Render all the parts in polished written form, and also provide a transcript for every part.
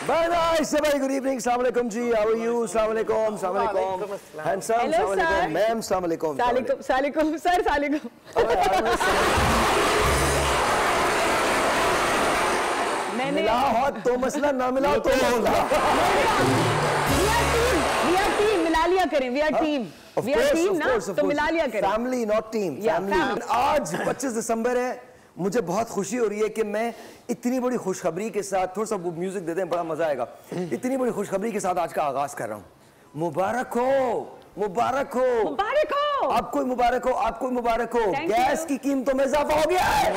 Very nice, very good evening. Assalamu alaikum ji. How are you? Assalamu alaikum. Assalamu alaikum. Handsome. Assalamu alaikum. Ma'am. Assalamu alaikum. Assalamualaikum. Sir. Assalamualaikum. मिला हो तो मसला, ना मिला तो मसला। We are team. मिला लिया करें. We are team. We are team ना, तो मिला लिया करें. Family, not team. Family. आज 25 दिसंबर है. मुझे बहुत खुशी हो रही है कि मैं इतनी बड़ी खुशखबरी के साथ, थोड़ा सा म्यूजिक दे दें, बड़ा मजा आएगा। इतनी बड़ी खुशखबरी के साथ आज का आगाज कर रहा हूँ। मुबारक हो, मुबारक हो, मुबारक हो, आपको मुबारक हो, आपको मुबारक हो। गैस की कीमतों में इजाफा हो गया है।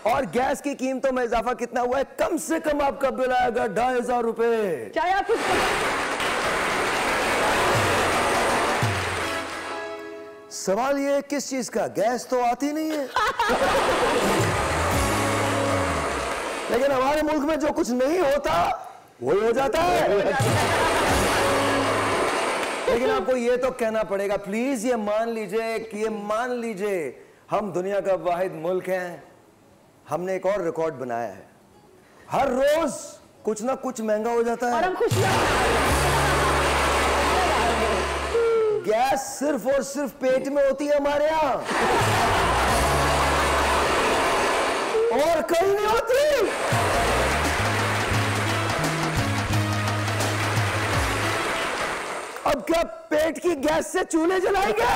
और गैस की कीमतों में इजाफा कितना हुआ है? कम से कम आपका बिल आएगा 2500 रुपए। चाहे आप कुछ सवाल ये किस चीज का? गैस तो आती नहीं है। लेकिन हमारे मुल्क में जो कुछ नहीं होता वही हो जाता है। लेकिन आपको ये तो कहना पड़ेगा, प्लीज ये मान लीजिए कि हम दुनिया का वाहिद मुल्क हैं। हमने एक और रिकॉर्ड बनाया है। हर रोज कुछ ना कुछ महंगा हो जाता है और हम खुशियां गैस सिर्फ और सिर्फ पेट में होती है हमारे यहाँ, और कहीं नहीं होती। अब क्या पेट की गैस से चूल्हे जलाएंगे?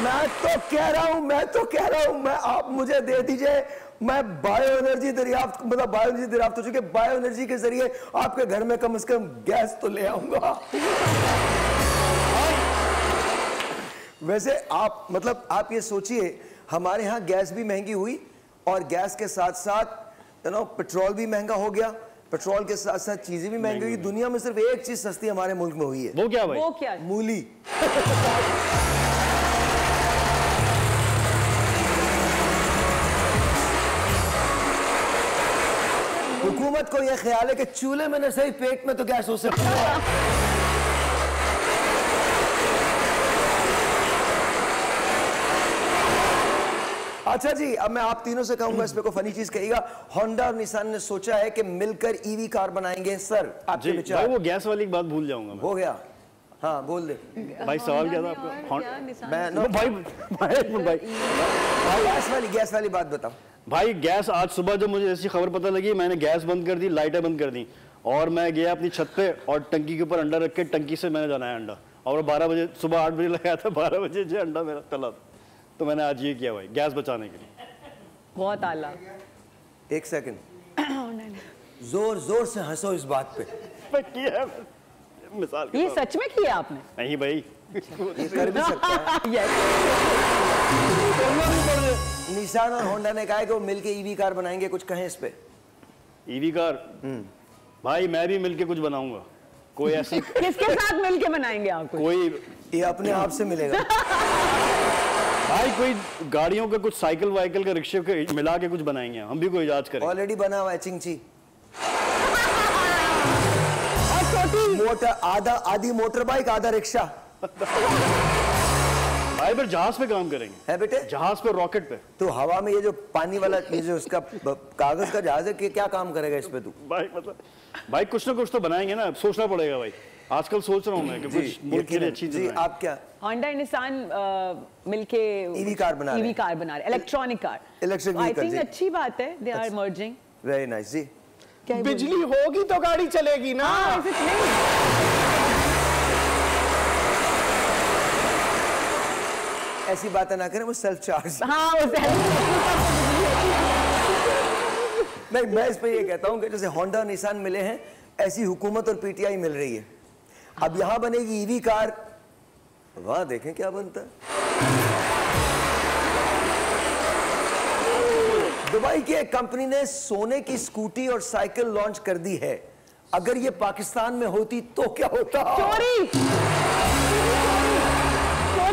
मैं तो कह रहा हूं, आप मुझे दे दीजिए, मैं बायो एनर्जी दरियाफ्त हो चुकी है। बायो एनर्जी के जरिए आपके घर में कम से कम गैस तो ले आऊंगा। वैसे आप ये सोचिए, हमारे यहाँ गैस भी महंगी हुई और गैस के साथ साथ पेट्रोल भी महंगा हो गया। पेट्रोल के साथ साथ चीजें भी महंगी हुई। दुनिया में सिर्फ एक चीज सस्ती हमारे मुल्क में हुई है। वो क्या भाई? वो क्या? मूली। हुकूमत को यह ख्याल है कि चूल्हे में न सही पेट में तो गैस हो सकती है। अच्छा जी, अब मैं आप तीनों से कहूंगा, इसमें कोई फनी चीज कहिएगा। होंडा और निसान ने सोचा है कि मिलकर ईवी कार बनाएंगे। सर आपके विचार? वो गैस वाली बात भूल जाऊंगा मैं। हो गया? हाँ बोल दे भाई। सवाल क्या था आपका? गैस वाली बात बताओ भाई। गैस आज सुबह जब मुझे ऐसी खबर पता लगी, मैंने गैस बंद कर दी, लाइटें बंद कर दी और मैं गया अपनी छत पे और टंकी के ऊपर अंडा रख के टंकी से मैंने जलाया अंडा। और 12 बजे, सुबह 8 बजे लगाया था, 12 बजे जो अंडा मेरा तला था। तो मैंने आज ये किया भाई, गैस बचाने के लिए। बहुत आला। एक सेकंड, जोर जोर से हंसो इस बात पे। किया मिसाल ये सच में किया आपने? नहीं भाई, ये कर भी सकता है। निसान और होंडा ने कहा है कि वो मिलके ईवी कार बनाएंगे। कुछ कहें इस पे? ईवी कार भाई मैं भी मिलके कुछ बनाऊंगा। कोई ऐसी किसके साथ मिलके बनाएंगे आप? कोई ये अपने आप से मिलेगा भाई। कोई गाड़ियों का कुछ साइकिल वाइकिल का रिक्शे के मिला के कुछ बनाएंगे। हम भी कोई इजाज करेंगे। ऑलरेडी बना हुआ है चिंची। और छोटी मोटर, आधी मोटर बाइक, आधा रिक्शा। भाई फिर जहाज पे काम करेंगे। है बेटे? जहाज पे, रॉकेट पे। तो हवा में ये जो पानी वाला, ये जो उसका कागज का जहाज है, क्या काम करेगा इस पे तू? भाई कुछ ना कुछ तो बनाएंगे ना, सोचना पड़ेगा भाई। आजकल सोच रहा हूँ मैं कि कुछ मुल्क के लिए अच्छी चीज। आप क्या? होंडा निसान मिलके ईवी कार बना रहे, इलेक्ट्रॉनिक कार। आई थिंक अच्छी बात है, they are merging. Very nice ji. बिजली होगी तो गाड़ी चलेगी ना। ऐसी बातें ना करें, वो सेल्फ चार्ज। हाँ वो नहीं, मैं इस पे ये कहता हूँ कि जैसे होंडा और निसान मिले हैं, ऐसी हुकूमत और पीटीआई मिल रही है। अब यहां बनेगी ईवी कार, वहां देखें क्या बनता है। दुबई की एक कंपनी ने सोने की स्कूटी और साइकिल लॉन्च कर दी है। अगर ये पाकिस्तान में होती तो क्या होता? चोरी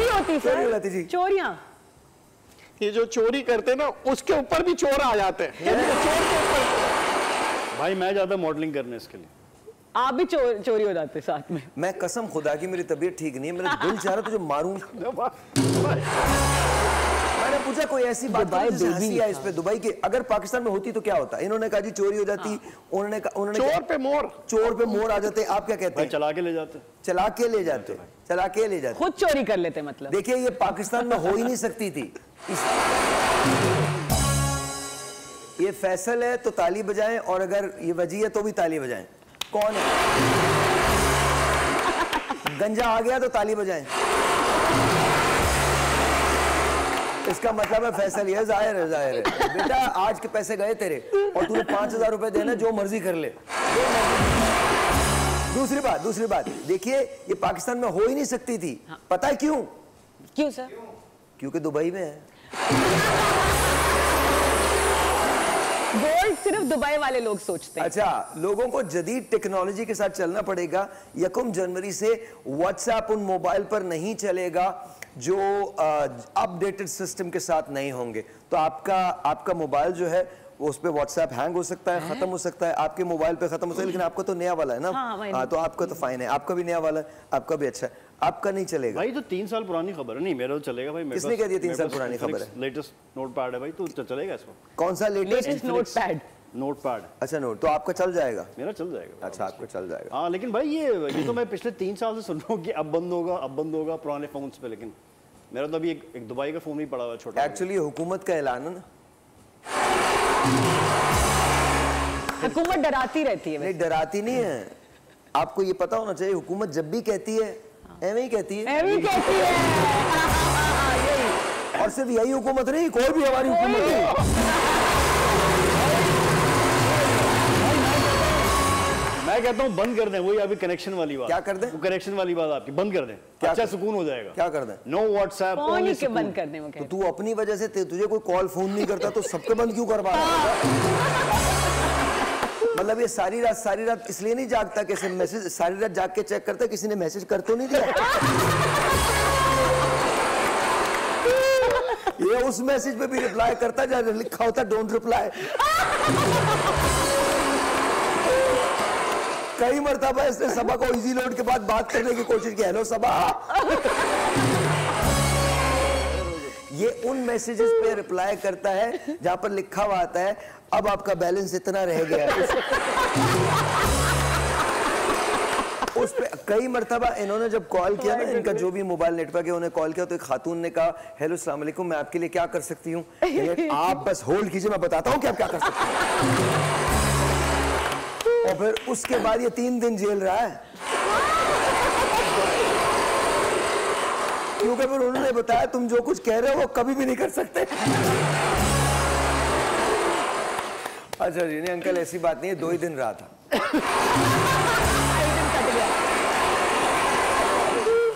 होती सर, चोरी होती जी। चोरियां। ये जो चोरी करते ना उसके ऊपर भी चोर आ जाते हैं। चोर के ऊपर भाई मैं जाता मॉडलिंग करने इसके लिए। आप भी चोरी हो जाते साथ में। मैं कसम खुदा की मेरी तबीयत ठीक नहीं है, मेरा दिल चाह रहा तुझे मारूं। मैंने पूछा कोई ऐसी बात जिससे हंसी आए इस पे दुबई के, अगर पाकिस्तान में होती तो क्या होता? इन्होंने कहा जी चोरी हो जाती। उन्होंने चोर पे मोर आ जाते। आप क्या कहते हैं? चला के ले जाते। चला के ले जाते। खुद चोरी कर लेते मतलब। देखिए ये पाकिस्तान में हो ही नहीं सकती थी। ये फैसल है तो ताली बजाएं, और अगर ये वजी है तो भी ताली बजाएं। कौन है? गंजा आ गया तो ताली बजाएं। इसका मतलब है फैसल ये जाहिर है बेटा, आज के पैसे गए तेरे और तूने 5000 रुपए देना, जो मर्जी कर ले। दूसरी बात देखिए ये पाकिस्तान में हो ही नहीं सकती थी। पता है क्यों सर? क्योंकि दुबई में है। गोल्ड सिर्फ दुबई वाले लोग सोचते हैं। अच्छा, लोगों को जदीद टेक्नोलॉजी के साथ चलना पड़ेगा। 1 जनवरी से व्हाट्सएप उन मोबाइल पर नहीं चलेगा जो अपडेटेड सिस्टम के साथ नहीं होंगे। तो आपका मोबाइल जो है उस पे व्हाट्सएप हैंग हो सकता है, खत्म हो सकता है, आपके मोबाइल पे खत्म हो सकता है, लेकिन आपका तो नया वाला है ना। हाँ, तो आपका तो फाइन है, आपका भी नया वाला है, आपका भी अच्छा है, आपका नहीं चलेगा। भाई तो 3 साल पुरानी खबर है। नहीं मेरा तो चलेगा भाई। किसने कह दिया 3 साल पुरानी खबर है? लेटेस्ट नोटपैड है भाई, तो चलेगा इसको। कौन सा लेटेस्ट नोटपैड? अच्छा नोट, तो आपका चल जाएगा? मेरा चल जाएगा। अच्छा आपका चल जाएगा। हाँ लेकिन भाई ये तो मैं पिछले 3 साल से सुन रहा हूँ कि अब बंद होगा पुराने फोन्स पे, लेकिन मेरा तो अभी एक दुबई का फोन भी पड़ा हुआ है छोटा। एक्चुअली हुकूमत का ऐलान है ना। हुकूमत डराती रहती है। नहीं डराती नहीं है, आपको ये पता होना चाहिए। हुकूमत जब भी कहती है ऐਵੇਂ ही कहती है। और सिर्फ यही हुकूमत नहीं, कोई भी हमारी हुकूमत है। मैं कहता हूँ बंद कर दें, वही अभी कनेक्शन वाली बात। क्या कर दें? वो कनेक्शन वाली बात आपकी बंद कर दें, अच्छा सुकून हो जाएगा। क्या कर दें? नो व्हाट्सएप, फोन के बंद कर दें। तो तू अपनी वजह से तुझे कोई कॉल फोन नहीं करता तो सबके बंद क्यों करवा रहा है? मतलब ये सारी रात इसलिए नहीं जागता कि मैसेज सारी रात जाग के चेक करता किसी ने मैसेज कर तो नहीं दिया। ये उस मैसेज पे भी रिप्लाई करता जहाँ लिखा होता डोंट रिप्लाई। कई मरतबा इसने सबा को इजी लोड के बाद बात करने की कोशिश की, हेलो सबा। ये उन मैसेजेस पे रिप्लाई करता है जहां पर लिखा हुआ आता है अब आपका बैलेंस इतना रह गया है। उस पे कई मरतबा इन्होंने जब कॉल किया ना, इनका जो भी मोबाइल नेटवर्क है उन्हें कॉल किया तो एक खातून ने कहा हेलो अस्सलाम वालेकुम, मैं आपके लिए क्या कर सकती हूँ? आप बस होल्ड कीजिए, मैं बताता हूँ कि आप क्या कर सकते हैं। और फिर उसके बाद ये 3 दिन झेल रहा है क्योंकि फिर उन्होंने बताया तुम जो कुछ कह रहे हो वो कभी भी नहीं कर सकते। अच्छा जी, नहीं अंकल ऐसी बात नहीं है, 2 ही दिन रहा था।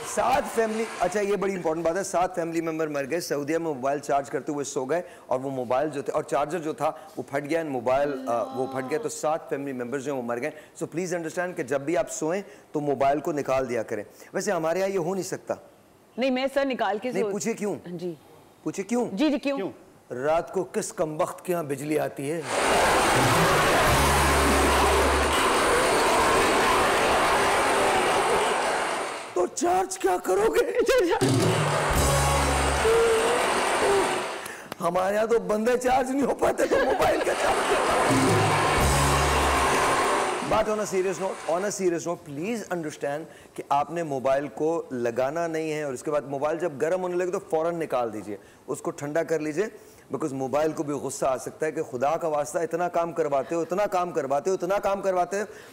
7 फैमिली, अच्छा ये बड़ी इंपॉर्टेंट बात है, 7 फैमिली मेंबर मर गए सऊदीया में मोबाइल चार्ज करते हुए सो गए, और वो मोबाइल जो थे और चार्जर जो था वो फट गया, मोबाइल वो फट गया, तो 7 फैमिली मेंबर्स जो वो मर गए। सो प्लीज अंडरस्टैंड कि जब भी आप सोएं तो मोबाइल को निकाल दिया करें। वैसे हमारे यहाँ ये हो नहीं सकता। नहीं मैं सर निकाल के नहीं, पूछे क्यों? जी पूछे क्यों? जी क्यों? रात को किस कमबख्त के यहाँ बिजली आती है? तो चार्ज क्या करोगे? हमारे यहाँ तो बंदे चार्ज नहीं हो पाते तो मोबाइल का चार्ज। बात on a serious note, please understand कि आपने मोबाइल को लगाना नहीं है, और इसके बाद मोबाइल जब गर्म होने लगे तो फौरन निकाल दीजिए, उसको ठंडा कर लीजिए, बिकॉज मोबाइल को भी गुस्सा आ सकता है कि खुदा का वास्ता इतना काम करवाते हो,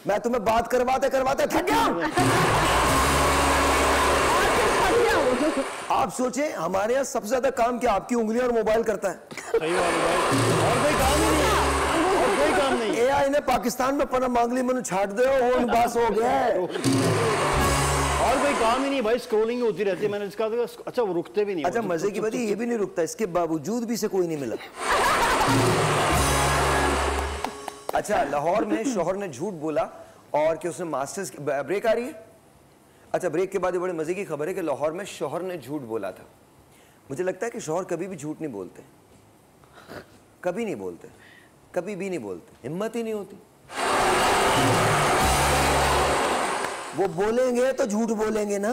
मैं तुम्हें बात करवाते थक गया। आप सोचें हमारे यहाँ सबसे ज्यादा काम क्या आपकी उंगलियां और मोबाइल करता है? सही बात है भाई, और कोई काम नहीं है, और कोई काम नहीं। एआई ने पाकिस्तान में पना मांगली मनु छाट दे, वो बस हो गया है। और कोई काम ही नहीं भाई, स्क्रॉलिंग होती रहती है। मैंने इसका अच्छा वो रुकते भी नहीं। अच्छा मजे की बात ये भी नहीं रुकता, इसके बावजूद भी से कोई नहीं मिला। अच्छा लाहौर में शोहर ने झूठ बोला और कि उसने मास्टर्स ब्रेक आ रही है। अच्छा, ब्रेक के बाद ये बड़े मजे की खबर है कि लाहौर में शौहर ने झूठ बोला था। मुझे लगता है कि शौहर कभी भी झूठ नहीं बोलते, कभी नहीं बोलते, कभी भी नहीं बोलते, हिम्मत ही नहीं होती। वो बोलेंगे तो झूठ बोलेंगे ना।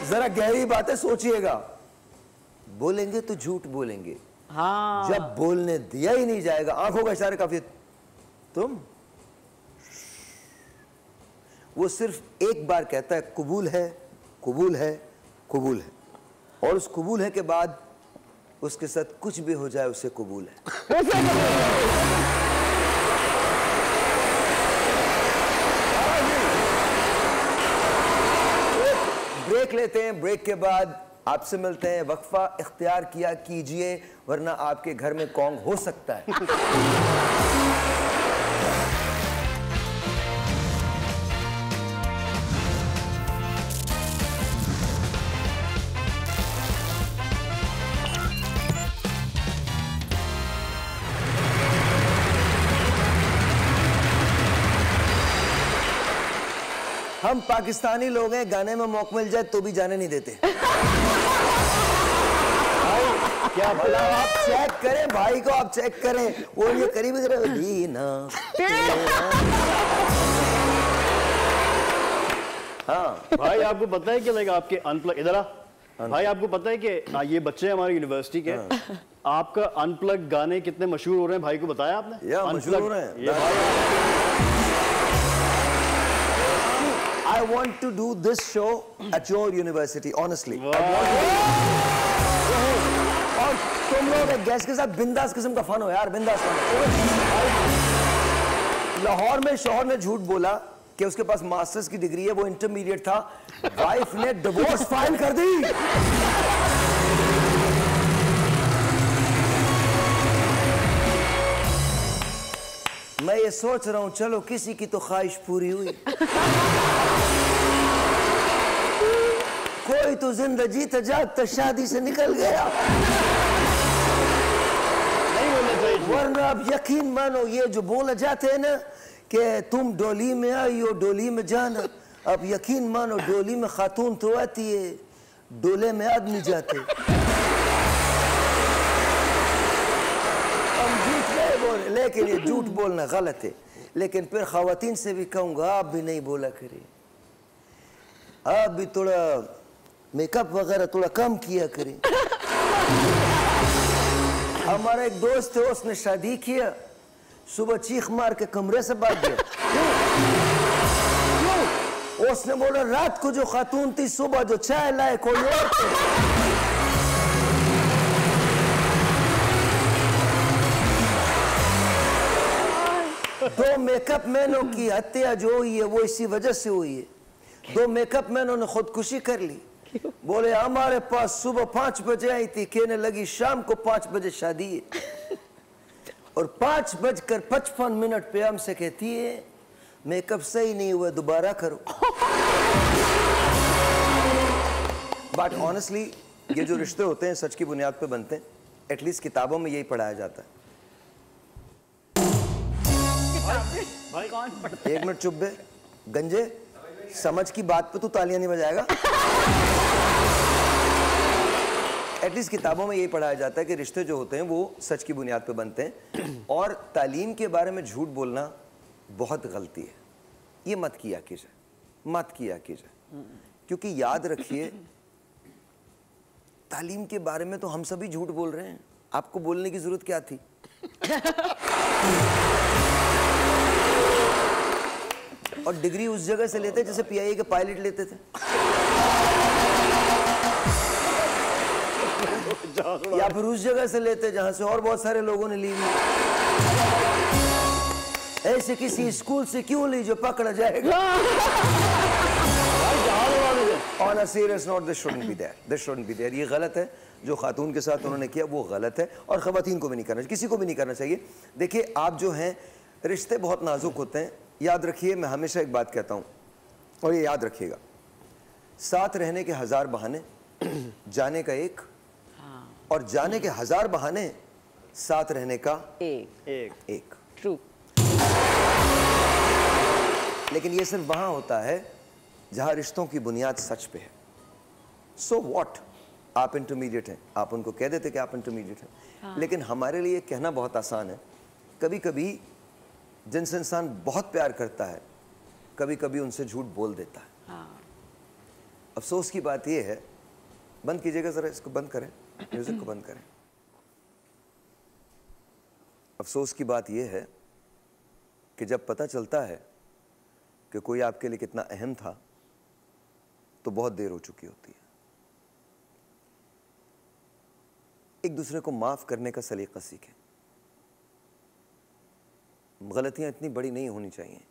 जरा गहरी बातें सोचिएगा, बोलेंगे तो झूठ बोलेंगे। हाँ। जब बोलने दिया ही नहीं जाएगा, आंखों का इशारा काफी, तुम, वो सिर्फ एक बार कहता है कबूल है, कबूल है, कबूल है, और उस कबूल है के बाद उसके साथ कुछ भी हो जाए उसे कबूल है। ब्रेक लेते हैं, ब्रेक के बाद आपसे मिलते हैं। वक्फा इख्तियार किया कीजिए वरना आपके घर में कॉन्ग हो सकता है। हम पाकिस्तानी लोग हैं, गाने में मौका मिल जाए तो भी जाने नहीं देते। क्या बोला? आप चेक करें भाई को, आप चेक करें, वो ये करीब ना। हाँ भाई, आपको पता है कि लाइक आपके अनप्लग, इधर आ भाई, आपको पता है कि ये बच्चे हमारे यूनिवर्सिटी के, आपका अनप्लग गाने कितने मशहूर हो रहे हैं, भाई को बताया आपने? या मशहूर हो रहे हैं। I want to do this show at your university, honestly. और तुम लोग एक गेस्ट के साथ बिंदास किस्म का फन हो यार, बिंदास फन हो। लाहौर में शौहर ने झूठ बोला कि उसके पास मास्टर्स की डिग्री है, वो इंटरमीडिएट था, वाइफ ने डिवोर्स फाइल कर दी। मैं ये सोच रहा हूं चलो किसी की तो ख्वाहिश पूरी हुई। कोई तो जिंदगी जीता जागता शादी से निकल गया। नहीं बोलना चाहिए। वरना अब यकीन मानो ये जो बोला जाते हैं ना कि तुम डोली में आई हो डोली में जाना, अब यकीन मानो डोली में खातून तो आती है, डोले में आदमी जाते। हम झूठ नहीं बोल, लेकिन ये झूठ बोलना गलत है। लेकिन फिर खवातीन से भी कहूंगा आप भी नहीं बोला करिए, आप भी थोड़ा मेकअप वगैरह थोड़ा कम किया करें। हमारा एक दोस्त है, उसने शादी किया, सुबह चीख मार के कमरे से भाग गया। उसने बोला रात को जो खातून थी सुबह जो चाय लाए कोई और थे। दो मेकअप मैनों की हत्या जो हुई है वो इसी वजह से हुई है। दो मेकअप मैनों ने खुदकुशी कर ली। बोले हमारे पास सुबह 5 बजे आई थी, कहने लगी शाम को 5 बजे शादी है, और 5:55 पे हमसे कहती है मेकअप सही नहीं हुआ दोबारा करो। बट ऑनेस्टली ये जो रिश्ते होते हैं सच की बुनियाद पे बनते हैं, एटलीस्ट किताबों में यही पढ़ाया जाता है। एक मिनट चुप बे गंजे, समझ की बात पे तू तालियां नहीं बजाएगा। एटलीस्ट किताबों में यही पढ़ाया जाता है कि रिश्ते जो होते हैं वो सच की बुनियाद पे बनते हैं, और तालीम के बारे में झूठ बोलना बहुत गलती है। ये मत किया कीजिए, मत किया कीजिए, क्योंकि याद रखिए तालीम के बारे में तो हम सभी झूठ बोल रहे हैं, आपको बोलने की जरूरत क्या थी? और डिग्री उस जगह से लेते जैसे पीआईए के पायलट लेते थे, या फिर उस जगह से लेते जहां से और बहुत सारे लोगों ने ली। ऐसे किसी स्कूल से क्यों ली जो पकड़ा जाएगा? On a serious note, this shouldn't be there. This shouldn't be there. ये गलत है। जो खातून के साथ उन्होंने किया वो गलत है, और ख़वातीन को भी नहीं करना चाहिए, किसी को भी नहीं करना चाहिए। देखिए आप जो हैं, रिश्ते बहुत नाजुक होते हैं, याद रखिए, मैं हमेशा एक बात कहता हूँ और ये याद रखिएगा, साथ रहने के 1000 बहाने, जाने का एक, और जाने के 1000 बहाने, साथ रहने का एक। ट्रू। लेकिन ये सिर्फ वहां होता है जहां रिश्तों की बुनियाद सच पे है। सो व्हाट, आप इंटरमीडिएट हैं, आप उनको कह देते कि आप इंटरमीडिएट हैं, लेकिन हमारे लिए कहना बहुत आसान है। कभी कभी जिनसे इंसान बहुत प्यार करता है, कभी कभी उनसे झूठ बोल देता है। अफसोस की बात यह है, बंद कीजिएगा जरा, इसको बंद करें, म्यूजिक को बंद करें। अफसोस की बात यह है कि जब पता चलता है कि कोई आपके लिए कितना अहम था, तो बहुत देर हो चुकी होती है। एक दूसरे को माफ करने का सलीका सीखें। गलतियां इतनी बड़ी नहीं होनी चाहिए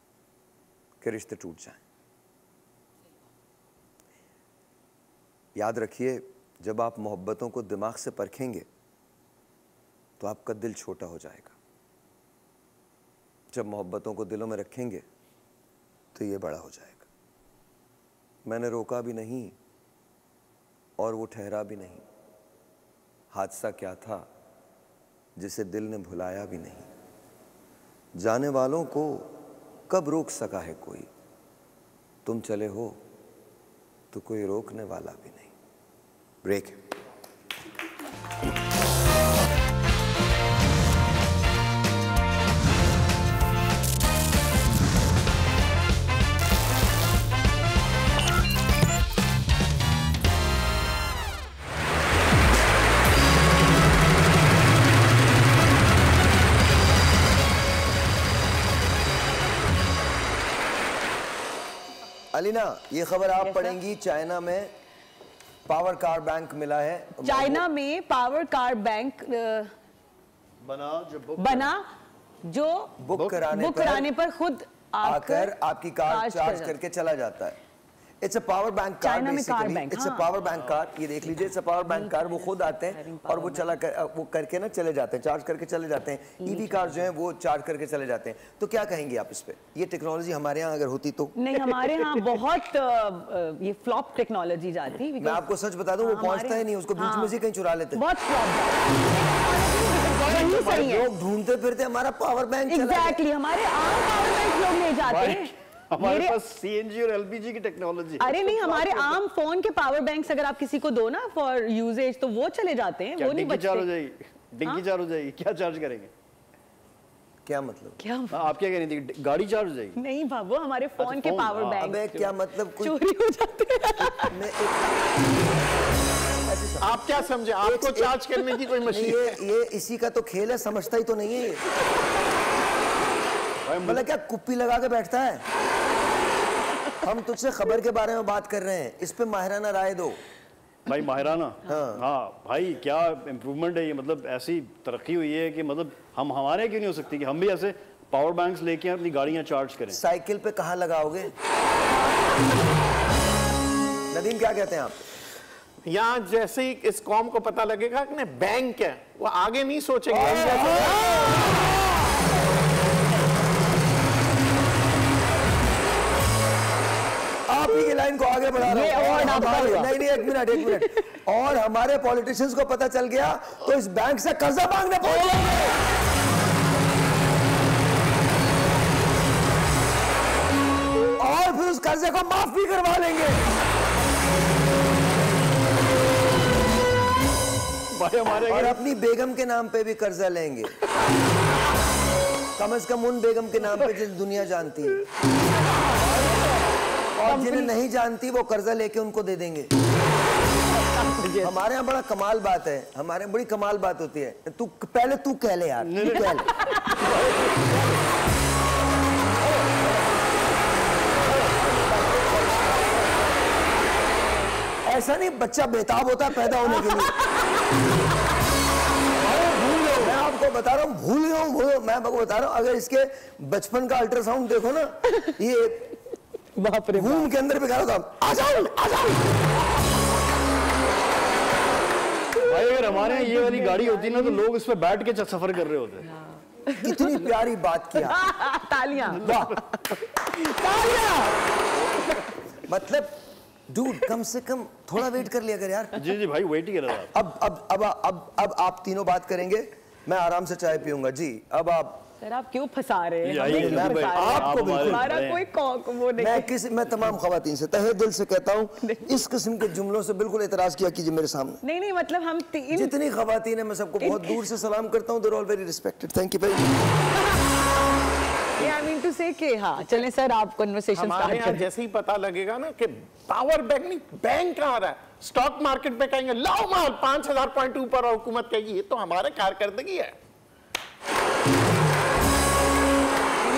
कि रिश्ते टूट जाएं। याद रखिए, जब आप मोहब्बतों को दिमाग से परखेंगे तो आपका दिल छोटा हो जाएगा। जब मोहब्बतों को दिलों में रखेंगे तो ये बड़ा हो जाएगा। मैंने रोका भी नहीं और वो ठहरा भी नहीं, हादसा क्या था जिसे दिल ने भुलाया भी नहीं। जाने वालों को कब रोक सका है कोई, तुम चले हो तो कोई रोकने वाला भी नहीं। ब्रेक। अलीना, ये खबर आप पढ़ेंगी, चाइना में पावर कार बैंक मिला है। चाइना में पावर कार बैंक बना जो बुक कराने पर खुद आकर आपकी कार चार्ज करके चला जाता है। It's a power bank car, basically it's a power bank car. ये देख लीजिए, it's a power bank car. वो खुद आते हैं और वो वो करके ना चले जाते हैं, चार्ज करके चले जाते हैं। ईवी कार जो है वो चार्ज करके चले जाते हैं। तो क्या कहेंगे आप इस पे? ये टेक्नोलॉजी हमारे यहाँ अगर होती तो? नहीं, हमारे यहाँ बहुत ये फ्लॉप टेक्नोलॉजी जाती। मैं आपको सच बता दूं, वो पहुंचता ही नहीं, उसको बीच में से कहीं चुरा लेते। बहुत सही है। लोग ढूंढते फिरते हमारा पावर बैंक। एग्जैक्टली, हमारे आम पावर बैंक लोग ले जाते हैं। हमारे पास सीएनजी और एलपीजी की टेक्नोलॉजी। अरे नहीं, हमारे आम फोन के पावर बैंक्स अगर आप किसी को दो ना फॉर यूजेज, तो वो चले जाते हैं, वो नहीं बचते। चार्ज हो जाएगी, डिंगी चार्ज हो जाएगी। क्या चार्ज करेंगे? क्या मतलब? क्या आप क्या कह रही थी? गाड़ी चार्ज हो जाएगी? नहीं बाबू, हमारे फोन के पावर बैंक। अबे क्या मतलब? चोरी हो जाते हैं। आप क्या समझे? आपको चार्ज करने की कोई मशीन? ये इसी का तो खेल है, समझता ही तो नहीं है। मतलब क्या कुप्पी लगा के बैठता है? हम तुझसे खबर के बारे में बात कर रहे हैं, इस पे माहिराना राय दो। भाई माहिराना? हाँ भाई, क्या इम्प्रूवमेंट है ये। मतलब ऐसी तरक्की हुई है कि मतलब हम हमारे क्यों नहीं हो सकती कि हम भी ऐसे पावर बैंक्स लेके अपनी गाड़ियां चार्ज करें। साइकिल पे कहाँ लगाओगे? नदीम क्या कहते हैं आप? यहाँ जैसे ही इस कौम को पता लगेगा कि बैंक है, वो आगे नहीं सोचेंगे। आप ही की लाइन को आगे बढ़ा रहे हैं। नहीं, एक मिनट। और हमारे पॉलिटिशियंस को पता चल गया तो इस बैंक से कर्जा मांगने पहुंच जाएंगे। और फिर उस कर्जे को माफ भी करवा लेंगे। और अपनी बेगम के नाम पे भी कर्जा लेंगे, कम से कम उन बेगम के नाम पे जिन दुनिया जानती है। और जिन्हें नहीं जानती वो कर्जा लेके उनको दे देंगे। हमारे यहाँ बड़ा कमाल बात है, हमारे यहाँ बड़ी कमाल बात होती है। तू पहले तू कह ले यार, तू कह ले। ऐसा नहीं, बच्चा बेताब होता है पैदा होने के लिए। मैं आपको बता रहा हूँ, भूल गया हूँ। मैं आपको बता रहा हूँ, अगर इसके बचपन का अल्ट्रासाउंड देखो ना, ये रूम के अंदर भी कह रहा था, आ जाओ। भाई भाई अगर हमारे यहाँ ये वाली गाड़ी होती ना तो लोग इस पे बैठ के सफर कर रहे होते। कितनी प्यारी बात किया। तालियां। वाह, तालियां। मतलब डूड कम से कम थोड़ा वेट कर लिया कर यार। जी जी भाई वेट ही कर रहा था। अब आप तीनों बात करेंगे, मैं आराम से चाय पीऊंगा जी। अब आप सर आप क्यों फंसा रहे हैं? आइए, हमें क्यों भाई, फंसा रहे हैं? आपको बिल्कुल हमारा कोई वो नहीं। मैं तमाम खवातीन से तहे दिल से कहता हूँ, इस किस्म के जुमलों से बिल्कुल एतराज किया कीजिए मेरे सामने। नहीं मतलब हम जितनी खवातीन है मैं सबको बहुत दूर से सलाम करता हूँ। They're all very respected. Thank you very much. I mean to say कि हाँ चलें सर आप कन्वर्सेशन हमारे यहाँ जैसे ही पता लगेगा ना कि पावर बैंक नहीं बैंक आ रहा है, स्टॉक मार्केट पे कहेंगे लाओ माल 5000 पॉइंट ऊपर और हुकूमत कहेगी ये तो हमारे कारकर्दगी है।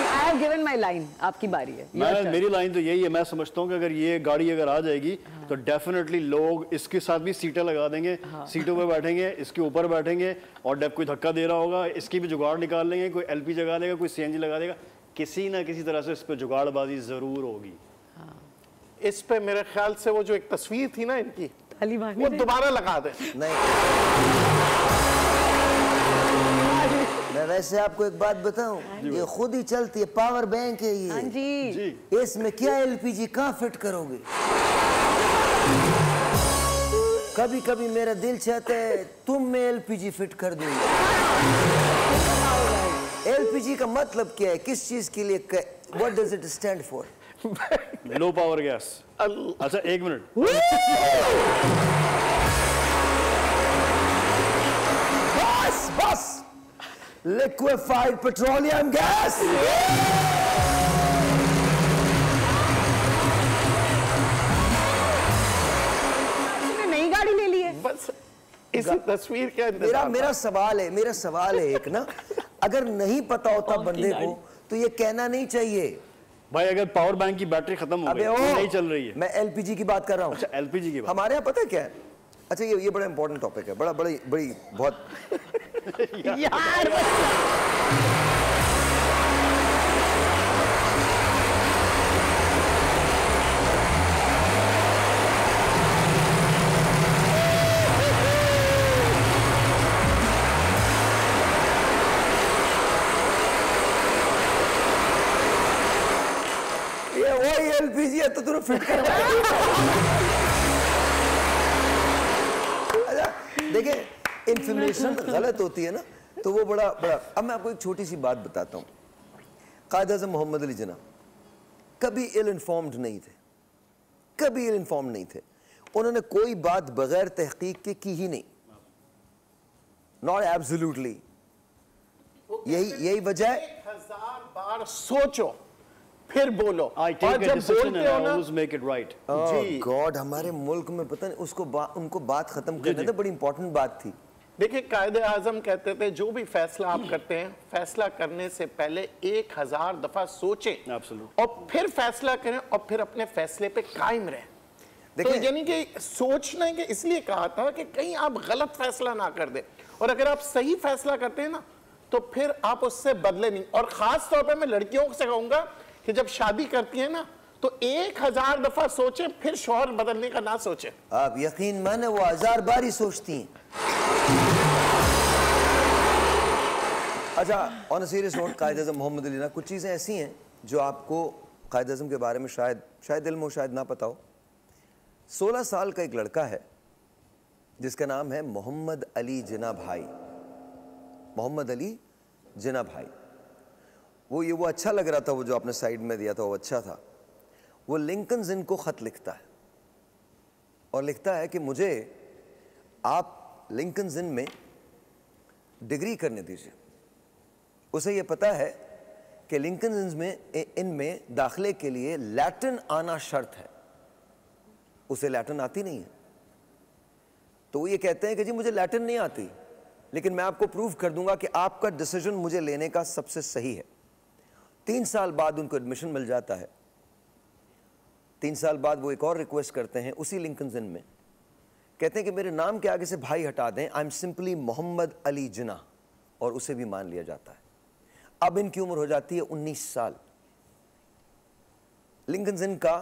I have given my line, आपकी बारी है। मेरी लाइन तो यही है, मैं समझता हूँ कि अगर ये गाड़ी अगर आ जाएगी तो डेफिनेटली लोग इसके साथ भी सीटें लगा देंगे, सीटों पे बैठेंगे, इसके ऊपर बैठेंगे और जब कोई धक्का दे रहा होगा इसकी भी जुगाड़ निकाल लेंगे, कोई एलपी जगा देगा, कोई सीएनजी लगा देगा, किसी ना किसी तरह से इस पे जुगाड़बाजी जरूर होगी। इस पे मेरे ख्याल से वो जो एक तस्वीर थी ना इनकी वो दोबारा लगा दे। नहीं मैं वैसे आपको एक बात बताऊं, ये खुद ही चलती है, पावर बैंक है ये। हाँ जी। इसमें क्या एलपीजी कहाँ फिट करोगे? कभी कभी मेरा दिल चाहता है तुम में एलपीजी फिट कर दूंगा। एलपीजी का मतलब क्या है, किस चीज के लिए, what does it stand for? Low power gas. अच्छा एक मिनट, बस लिक्विफाइड पेट्रोलियम गैस। नई गाड़ी ले ली है बस इसी तस्वीर के अंदर। मेरा सवाल है एक ना, अगर नहीं पता होता बंदे को तो ये कहना नहीं चाहिए भाई अगर पावर बैंक की बैटरी खत्म हो गई नहीं चल रही है। मैं एलपीजी की बात कर रहा हूँ। अच्छा एलपीजी की बात। हमारे यहाँ पता है क्या है? अच्छा ये बड़ा इंपॉर्टेंट टॉपिक है, बड़ी बहुत यार ये वही एलपीजी है तो तूने फिट करवाया। देखिए इंफॉर्मेशन गलत होती है ना तो वो बड़ा। अब मैं आपको एक छोटी सी बात बताता हूँ। कायद आज़म मोहम्मद अली जिन्ना कभी इल इन्फॉर्म्ड नहीं थे, उन्होंने कोई बात बगैर तहकीक के की ही नहीं, नॉट एब्सोल्युटली। यही वजह है। 1000 बार सोचो फिर बोलो और जब बोलते हो ना मेक इट राइट। जी गॉड, हमारे मुल्क में पता नहीं उनको बात खत्म करने थे, बड़ी इंपॉर्टेंट बात थी। देखिए कायद आज़म कहते थे जो भी फैसला आप करते हैं फैसला करने से पहले 1000 दफा सोचें और फिर फैसला करें और फिर अपने फैसले पे कायम रहें। तो यानी कि सोचने के इसलिए कहा था कि कहीं आप गलत फैसला ना कर दे, और अगर आप सही फैसला करते हैं ना तो फिर आप उससे बदले नहीं। और खास तौर पर मैं लड़कियों से कहूंगा कि जब शादी करती है ना तो 1000 दफा सोचें, फिर शौहर बदलने का ना सोचें। आप यकीन माने वो 1000 बार ही सोचती हैं। अच्छा ऑन अ सीरियस नोट, कायद आज़म मोहम्मद अली जिन्ना, कुछ चीज़ें ऐसी हैं जो आपको कायद आज़म के बारे में शायद इल्म हो शायद ना पता हो। 16 साल का एक लड़का है जिसका नाम है मोहम्मद अली जिन्ना भाई। मोहम्मद अली जिन्ना भाई, वो अच्छा लग रहा था, वो जो आपने साइड में दिया था वो अच्छा था। वो लिंकन्स इनको ख़त लिखता है और लिखता है कि मुझे आप लिंकन्स इन में डिग्री करने दीजिए। उसे ये पता है कि लिंकन्स इनमें दाखिले के लिए लैटिन आना शर्त है, उसे लैटिन आती नहीं है। तो वो ये कहते हैं कि जी मुझे लैटिन नहीं आती, लेकिन मैं आपको प्रूव कर दूंगा कि आपका डिसीजन मुझे लेने का सबसे सही है। 3 साल बाद उनको एडमिशन मिल जाता है। 3 साल बाद वो एक और रिक्वेस्ट करते हैं उसी लिंकन्स इन में, कहते हैं कि मेरे नाम के आगे से भाई हटा दें, I am simply Mohammad Ali Jinnah, और उसे भी मान लिया जाता है। अब इनकी उम्र हो जाती है 19 साल। लिंकन्स इन का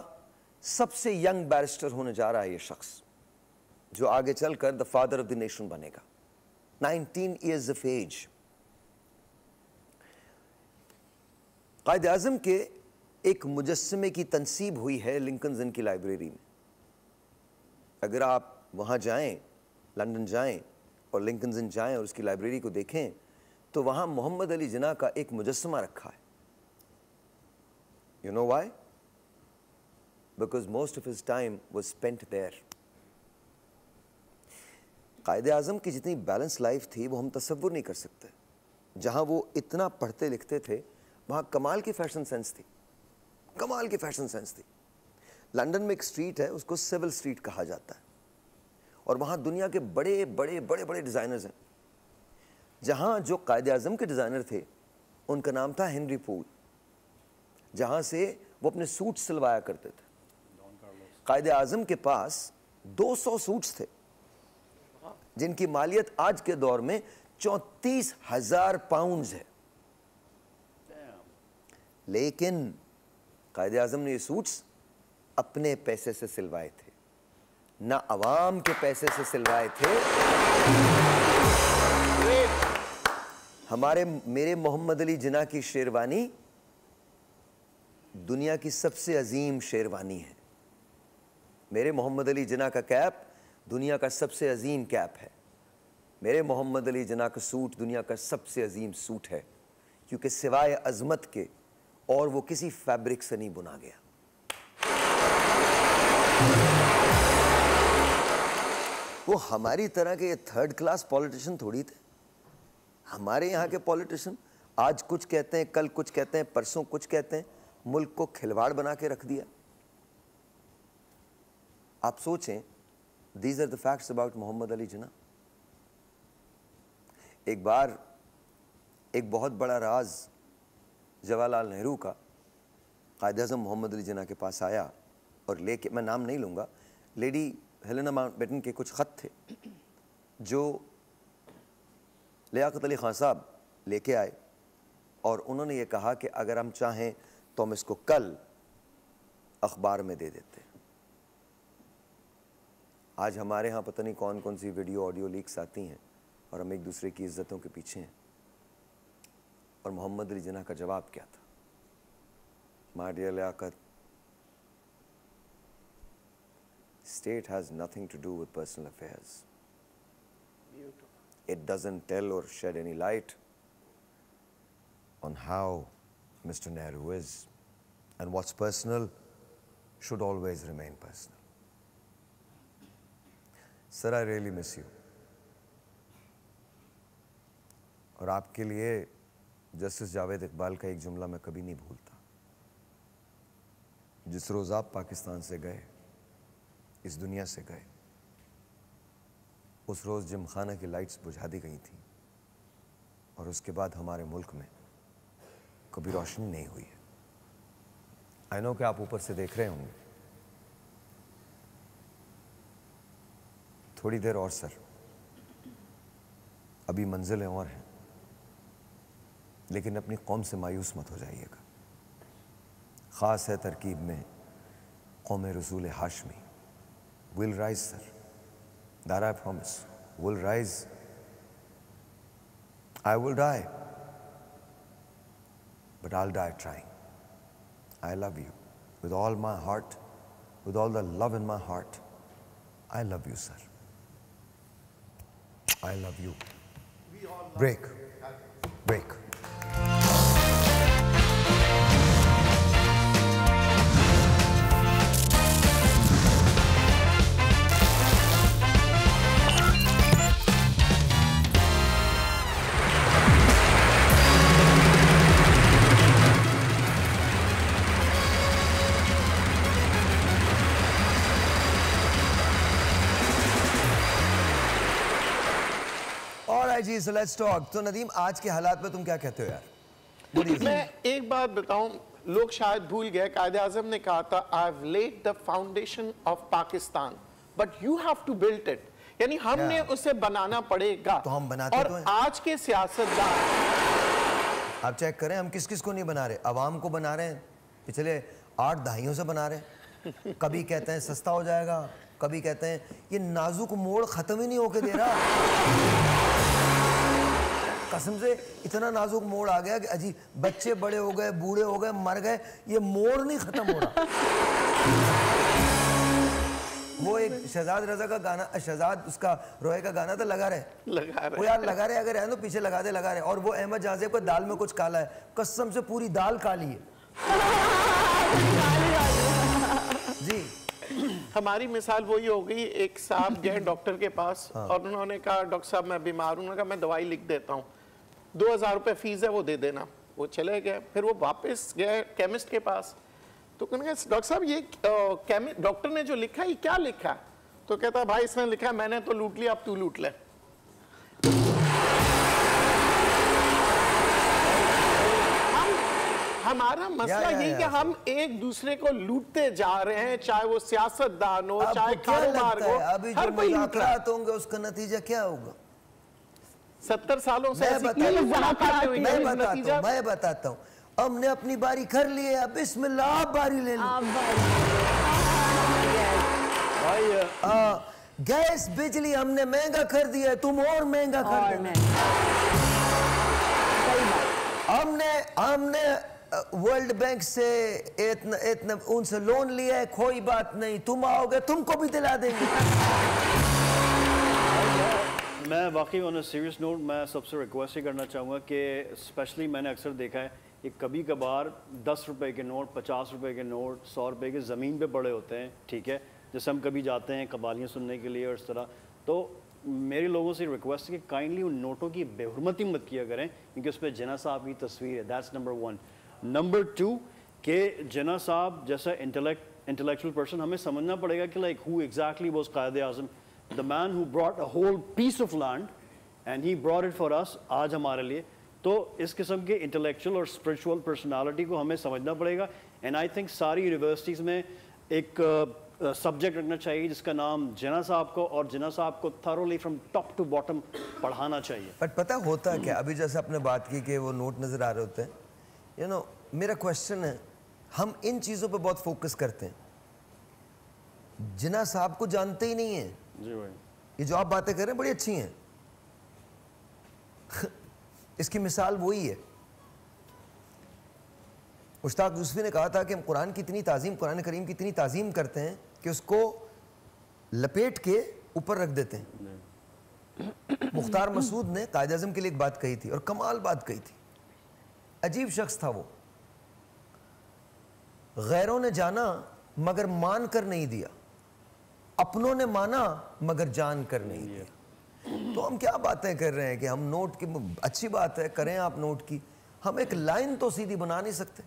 सबसे यंग बैरिस्टर होने जा रहा है ये शख्स। जो आगे चलकर the father of the nation बनेगा। 19 years of age। कायद आज़म के एक मुजस्समे की तनसीब हुई है लिंकन्स इन की लाइब्रेरी में। अगर आप वहाँ जाएं, लंदन जाएं और लिंकन्स इन जाएं और उसकी लाइब्रेरी को देखें तो वहाँ मोहम्मद अली जिन्ना का एक मुजस्समा रखा है। You know why? Because most of his time was spent there। कायद आज़म की जितनी बैलेंस लाइफ थी वो हम तसव्वुर नहीं कर सकते। जहाँ वो इतना पढ़ते लिखते थे वहाँ कमाल की फैशन सेंस थी, कमाल की फैशन सेंस थी। लंदन में एक स्ट्रीट है, उसको सिविल स्ट्रीट कहा जाता है, और वहाँ दुनिया के बड़े बड़े बड़े बड़े डिज़ाइनर्स हैं। जहाँ जो कायद आज़म के डिज़ाइनर थे उनका नाम था हेनरी पूल, जहाँ से वो अपने सूट सिलवाया करते थे। कायद आज़म के पास 200 सूट्स थे जिनकी मालियत आज के दौर में 34,000 पाउंड्स है। लेकिन कायद आज़म ने ये सूट्स अपने पैसे से सिलवाए थे, ना अवाम के पैसे से सिलवाए थे। मेरे मोहम्मद अली जिन्ना की शेरवानी दुनिया की सबसे अजीम शेरवानी है। मेरे मोहम्मद अली जिन्ना का कैप दुनिया का सबसे अजीम कैप है। मेरे मोहम्मद अली जिन्ना का सूट दुनिया का सबसे अजीम सूट है, क्योंकि सिवाय अजमत के और वो किसी फैब्रिक से नहीं बुना गया। वो हमारी तरह के थर्ड क्लास पॉलिटिशियन थोड़ी थे। हमारे यहाँ के पॉलिटिशियन आज कुछ कहते हैं, कल कुछ कहते हैं, परसों कुछ कहते हैं, मुल्क को खिलवाड़ बना के रख दिया। आप सोचें, these are the facts about Mohammad Ali Jinnah. एक बार एक बहुत बड़ा राज जवाहरलाल नेहरू का कायद आज़म मोहम्मद अली जिन्ना के पास आया और लेके, मैं नाम नहीं लूँगा, लेडी हेलेना माउंटबेटन के कुछ ख़त थे जो लियाकत अली खान साहब लेके आए, और उन्होंने ये कहा कि अगर हम चाहें तो हम इसको कल अखबार में दे देते हैं। आज हमारे यहाँ पता नहीं कौन कौन सी वीडियो ऑडियो लीक्स आती हैं और हम एक दूसरे की इज्जतों के पीछे हैं। और मोहम्मद अली जिन्ना का जवाब क्या था? My dear Liaquat, state has nothing to do with personal affairs. It doesn't tell or shed any light on how Mr. Nehru is, and what's personal should always remain personal. Sir, I really miss you. और आपके लिए justice Javed Iqbal का एक जुमला मैं कभी नहीं भूलता। जिस रोज़ आप पाकिस्तान से गए, इस दुनिया से गए, उस रोज़ जिमखाना की लाइट्स बुझा दी गई थी और उसके बाद हमारे मुल्क में कभी रोशनी नहीं हुई है। आई नो कि आप ऊपर से देख रहे होंगे। थोड़ी देर और सर, अभी मंजिलें और हैं, लेकिन अपनी कौम से मायूस मत हो जाइएगा। ख़ास है तरकीब में कौम रसूल Hashmi. We'll rise, sir. That I promise. We'll rise. I will die, but I'll die trying. I love you with all my heart, with all the love in my heart. I love you, sir. I love you. Break. Break. Ji, so let's talk. तो नदीम, आज के हालात में तुम क्या कहते हो यार? मैं एक बात बताऊं, लोग शायद भूल गए, कायद आज़म ने कहा था I've laid the foundation of Pakistan, but you have to build it. यानी हमने उसे बनाना पड़ेगा। तो हम बनाते और आज के सियासतदान, आप चेक करें, हम किस किस को नहीं बना रहे। अवाम को बना रहे हैं, पिछले 8 दहाइयों से बना रहे हैं। कभी कहते हैं सस्ता हो जाएगा, कभी कहते हैं ये नाजुक मोड़ खत्म ही नहीं होके दे रहा। कसम से इतना नाजुक मोड़ आ गया कि अजी बच्चे बड़े हो गए, बूढ़े हो गए, मर गए, ये मोड़ नहीं खत्म हो रहा। वो एक शहजाद रजा का गाना, शहजाद उसका रोए का गाना था, लगा रहे वो यार लगा रहे, अगर है तो पीछे लगा दे, लगा रहे। और वो अहमद जाज़ेब को दाल में कुछ काला है, कसम से पूरी दाल काली है। जी हमारी मिसाल वही हो गई, एक साहब गए डॉक्टर के पास और उन्होंने कहा डॉक्टर साहब मैं बीमार हूं, उन्होंने कहा मैं दवाई लिख देता हूँ, 2000 रुपये फीस है वो दे देना। वो चले गए, फिर वो वापस गए केमिस्ट के पास, तो कहने डॉक्टर साहब ये डॉक्टर ने जो लिखा है ये क्या लिखा है? तो कहता भाई इसने लिखा है मैंने तो लूट लिया, अब तू लूट ले। हमारा मसला यही कि हम एक दूसरे को लूटते जा रहे हैं, चाहे वो सियासतदान हो, चाहे कारोबार हो, अभी जो मुलाकात होंगे उसका नतीजा क्या होगा? 70 सालों से मैं बताता हूँ, हमने अपनी बारी कर ली है, अब बिस्मिल्लाह आप बारी ले लो। गैस बिजली हमने महंगा कर दिया है, तुम और महंगा कर देना। हमने वर्ल्ड बैंक से इतना उनसे लोन लिया है, कोई बात नहीं, तुम आओगे तुमको भी दिला देंगे। मैं वाकई ऑन अ सीरियस नोट मैं सबसे रिक्वेस्ट ही करना चाहूँगा कि स्पेशली मैंने अक्सर देखा है कि कभी कभार 10 रुपए के नोट, 50 रुपए के नोट, 100 रुपए के ज़मीन पे पड़े होते हैं, ठीक है, जैसे हम कभी जाते हैं कवालियाँ सुनने के लिए और इस तरह। तो मेरे लोगों से रिक्वेस्ट है कि काइंडली उन नोटों की बेहुरमती मत किया करें, क्योंकि उस पर जिन्ना साहब की तस्वीर है। That's number 1। नंबर 2 कि जिन्ना साहब जैसा इंटेलेक्चुअल पर्सन हमें समझना पड़ेगा कि like who exactly was Quaid-e Azam, the man who brought a whole piece of land and he brought it for us, आज हमारे लिए। तो इस किस्म के इंटेलेक्चुअल और स्पिरिचुअल पर्सनालिटी को हमें समझना पड़ेगा। एंड आई थिंक सारी यूनिवर्सिटीज़ में एक सब्जेक्ट रखना चाहिए जिसका नाम जिन्ना साहब को, और जिन्ना साहब को thoroughly from top to bottom पढ़ाना चाहिए। बट पता होता है क्या, अभी जैसे आपने बात की कि वो नोट नज़र आ रहे होते हैं, यू नो मेरा क्वेश्चन है, हम इन चीज़ों पे बहुत फोकस करते हैं, जिन्ना साहब को जानते ही नहीं है। जी भाई, ये जो आप बातें कर रहे हैं बड़ी अच्छी हैं। इसकी मिसाल वही है, मुश्ताक यूसुफी ने कहा था कि हम कुरान की इतनी ताज़ीम, कुरान करीम की इतनी ताज़ीम करते हैं कि उसको लपेट के ऊपर रख देते हैं। मुख्तार मसूद ने कायद आज़म के लिए एक बात कही थी और कमाल बात कही थी, अजीब शख्स था वो। गैरों ने जाना मगर मान कर नहीं दिया, अपनों ने माना मगर जान कर नहीं दिया। तो हम क्या बातें कर रहे हैं कि हम नोट की, अच्छी बात है करें आप नोट की, हम एक लाइन तो सीधी बना नहीं सकते।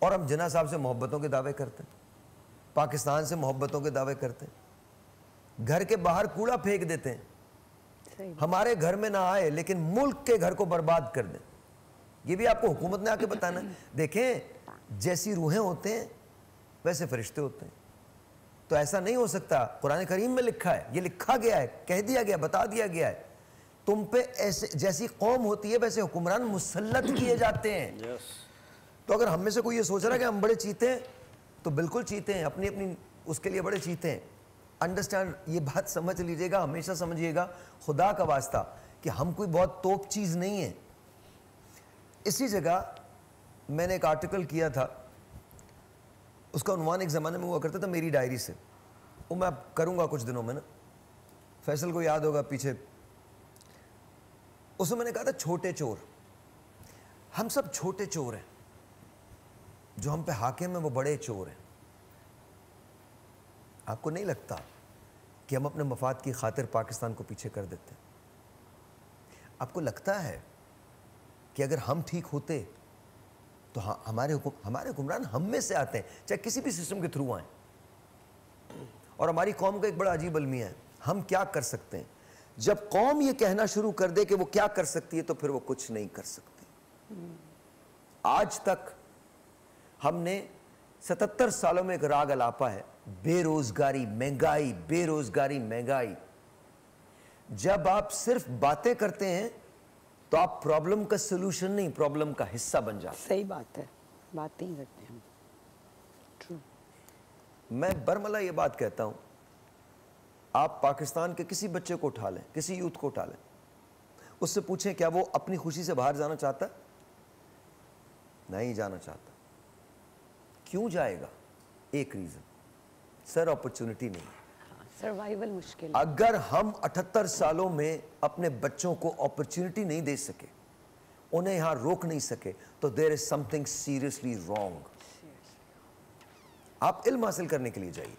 और हम जिन्ना साहब से मोहब्बतों के दावे करते हैं, पाकिस्तान से मोहब्बतों के दावे करते हैं, घर के बाहर कूड़ा फेंक देते हैं, हमारे घर में ना आए लेकिन मुल्क के घर को बर्बाद कर दें। ये भी आपको हुकूमत ने आके बताना है। देखें जैसी रूहें होते हैं वैसे फरिश्ते होते हैं, तो ऐसा नहीं हो सकता। कुरान करीम में लिखा है, ये लिखा गया है, कह दिया गया, बता दिया गया है, तुम पे ऐसे जैसी कौम होती है वैसे हुक्मरान मुसल्लत किए जाते हैं। तो अगर हम में से कोई ये सोच रहा है कि हम बड़े चीते हैं, तो बिल्कुल चीते हैं, अपनी अपनी उसके लिए बड़े चीते हैं। अंडरस्टैंड, ये बात समझ लीजिएगा, हमेशा समझिएगा, खुदा का वास्ता, कि हम कोई बहुत तोप चीज़ नहीं है। इसी जगह मैंने एक आर्टिकल किया था, उसका उन्वान एक ज़माने में हुआ करता था मेरी डायरी से, वो मैं करूँगा कुछ दिनों में ना, फैसल को याद होगा पीछे। उसमें मैंने कहा था छोटे चोर, हम सब छोटे चोर हैं, जो हम पे हाकिम है वो बड़े चोर हैं। आपको नहीं लगता कि हम अपने मफाद की खातिर पाकिस्तान को पीछे कर देते हैं? आपको लगता है कि अगर हम ठीक होते तो हमारे हुक्मरान हम में से आते हैं, चाहे किसी भी सिस्टम के थ्रू आए। और हमारी कौम का एक बड़ा अजीब अलमिया है, हम क्या कर सकते हैं। जब कौम ये कहना शुरू कर दे कि वो क्या कर सकती है, तो फिर वो कुछ नहीं कर सकती। आज तक हमने 77 सालों में एक राग अलापा है, बेरोजगारी महंगाई, बेरोजगारी महंगाई। जब आप सिर्फ बातें करते हैं तो आप प्रॉब्लम का सलूशन नहीं, प्रॉब्लम का हिस्सा बन जाते हैं। सही बात है, बातें ही करते हैं हम। मैं बरमला ये बात कहता हूं आप पाकिस्तान के किसी बच्चे को उठा लें, किसी यूथ को उठा लें, उससे पूछें क्या वो अपनी खुशी से बाहर जाना चाहता? नहीं जाना चाहता। क्यों जाएगा? एक रीजन, सर अपॉर्चुनिटी नहीं, सर्वाइवल मुश्किल। अगर हम 78 सालों में अपने बच्चों को अपॉर्चुनिटी नहीं दे सके, उन्हें यहां रोक नहीं सके, तो there is something seriously wrong. आप इल्म हासिल करने के लिए जाइए,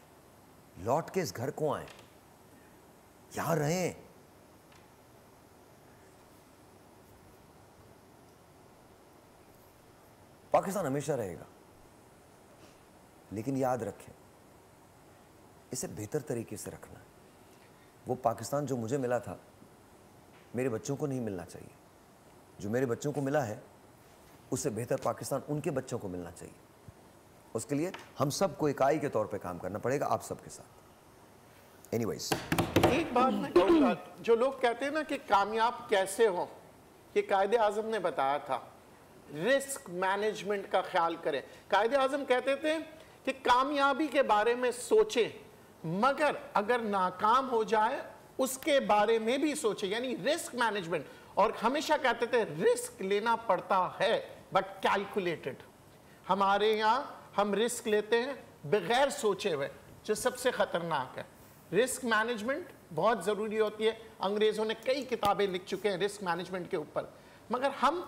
लौट के इस घर को आए, यहां रहें। पाकिस्तान हमेशा रहेगा, लेकिन याद रखें इसे बेहतर तरीके से रखना है। वो पाकिस्तान जो मुझे मिला था, मेरे बच्चों को नहीं मिलना चाहिए। जो मेरे बच्चों को मिला है, उससे बेहतर पाकिस्तान उनके बच्चों को मिलना चाहिए। उसके लिए हम सबको इकाई के तौर पे काम करना पड़ेगा, आप सबके साथ। एनीवेज, एक बात मैं कहूँगा, जो लोग कहते हैं ना कि कामयाब कैसे हो, ये कायदे आज़म ने बताया था, रिस्क मैनेजमेंट का ख्याल करें। कायदे आज़म कहते थे कि कामयाबी के बारे में सोचें, मगर अगर नाकाम हो जाए उसके बारे में भी सोचें, यानी रिस्क मैनेजमेंट। और हमेशा कहते थे रिस्क लेना पड़ता है बट कैलकुलेटेड। हमारे यहाँ हम रिस्क लेते हैं बगैर सोचे हुए, जो सबसे खतरनाक है। रिस्क मैनेजमेंट बहुत ज़रूरी होती है। अंग्रेज़ों ने कई किताबें लिख चुके हैं रिस्क मैनेजमेंट के ऊपर, मगर हम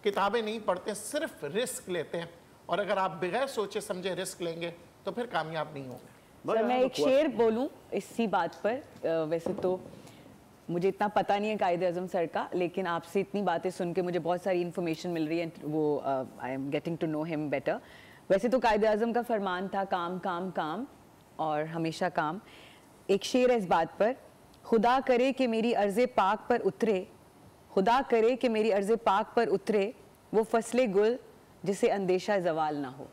किताबें नहीं पढ़ते, सिर्फ रिस्क लेते हैं। और अगर आप बगैर सोचे समझे रिस्क लेंगे तो फिर कामयाब नहीं होंगे। सर मैं एक शेर बोलूं इसी बात पर। वैसे तो मुझे इतना पता नहीं है कायदे आज़म सर का, लेकिन आपसे इतनी बातें सुन के मुझे बहुत सारी इन्फॉर्मेशन मिल रही है। वो I am getting to know him better. वैसे तो कायदे आज़म का फरमान था काम काम काम और हमेशा काम। एक शेर है इस बात पर, खुदा करे कि मेरी अर्ज़े पाक पर उतरे, खुदा करे कि मेरी अर्ज़े पाक पर उतरे, वो फसले गुल जिसे अंदेशा ज़वाल ना हो।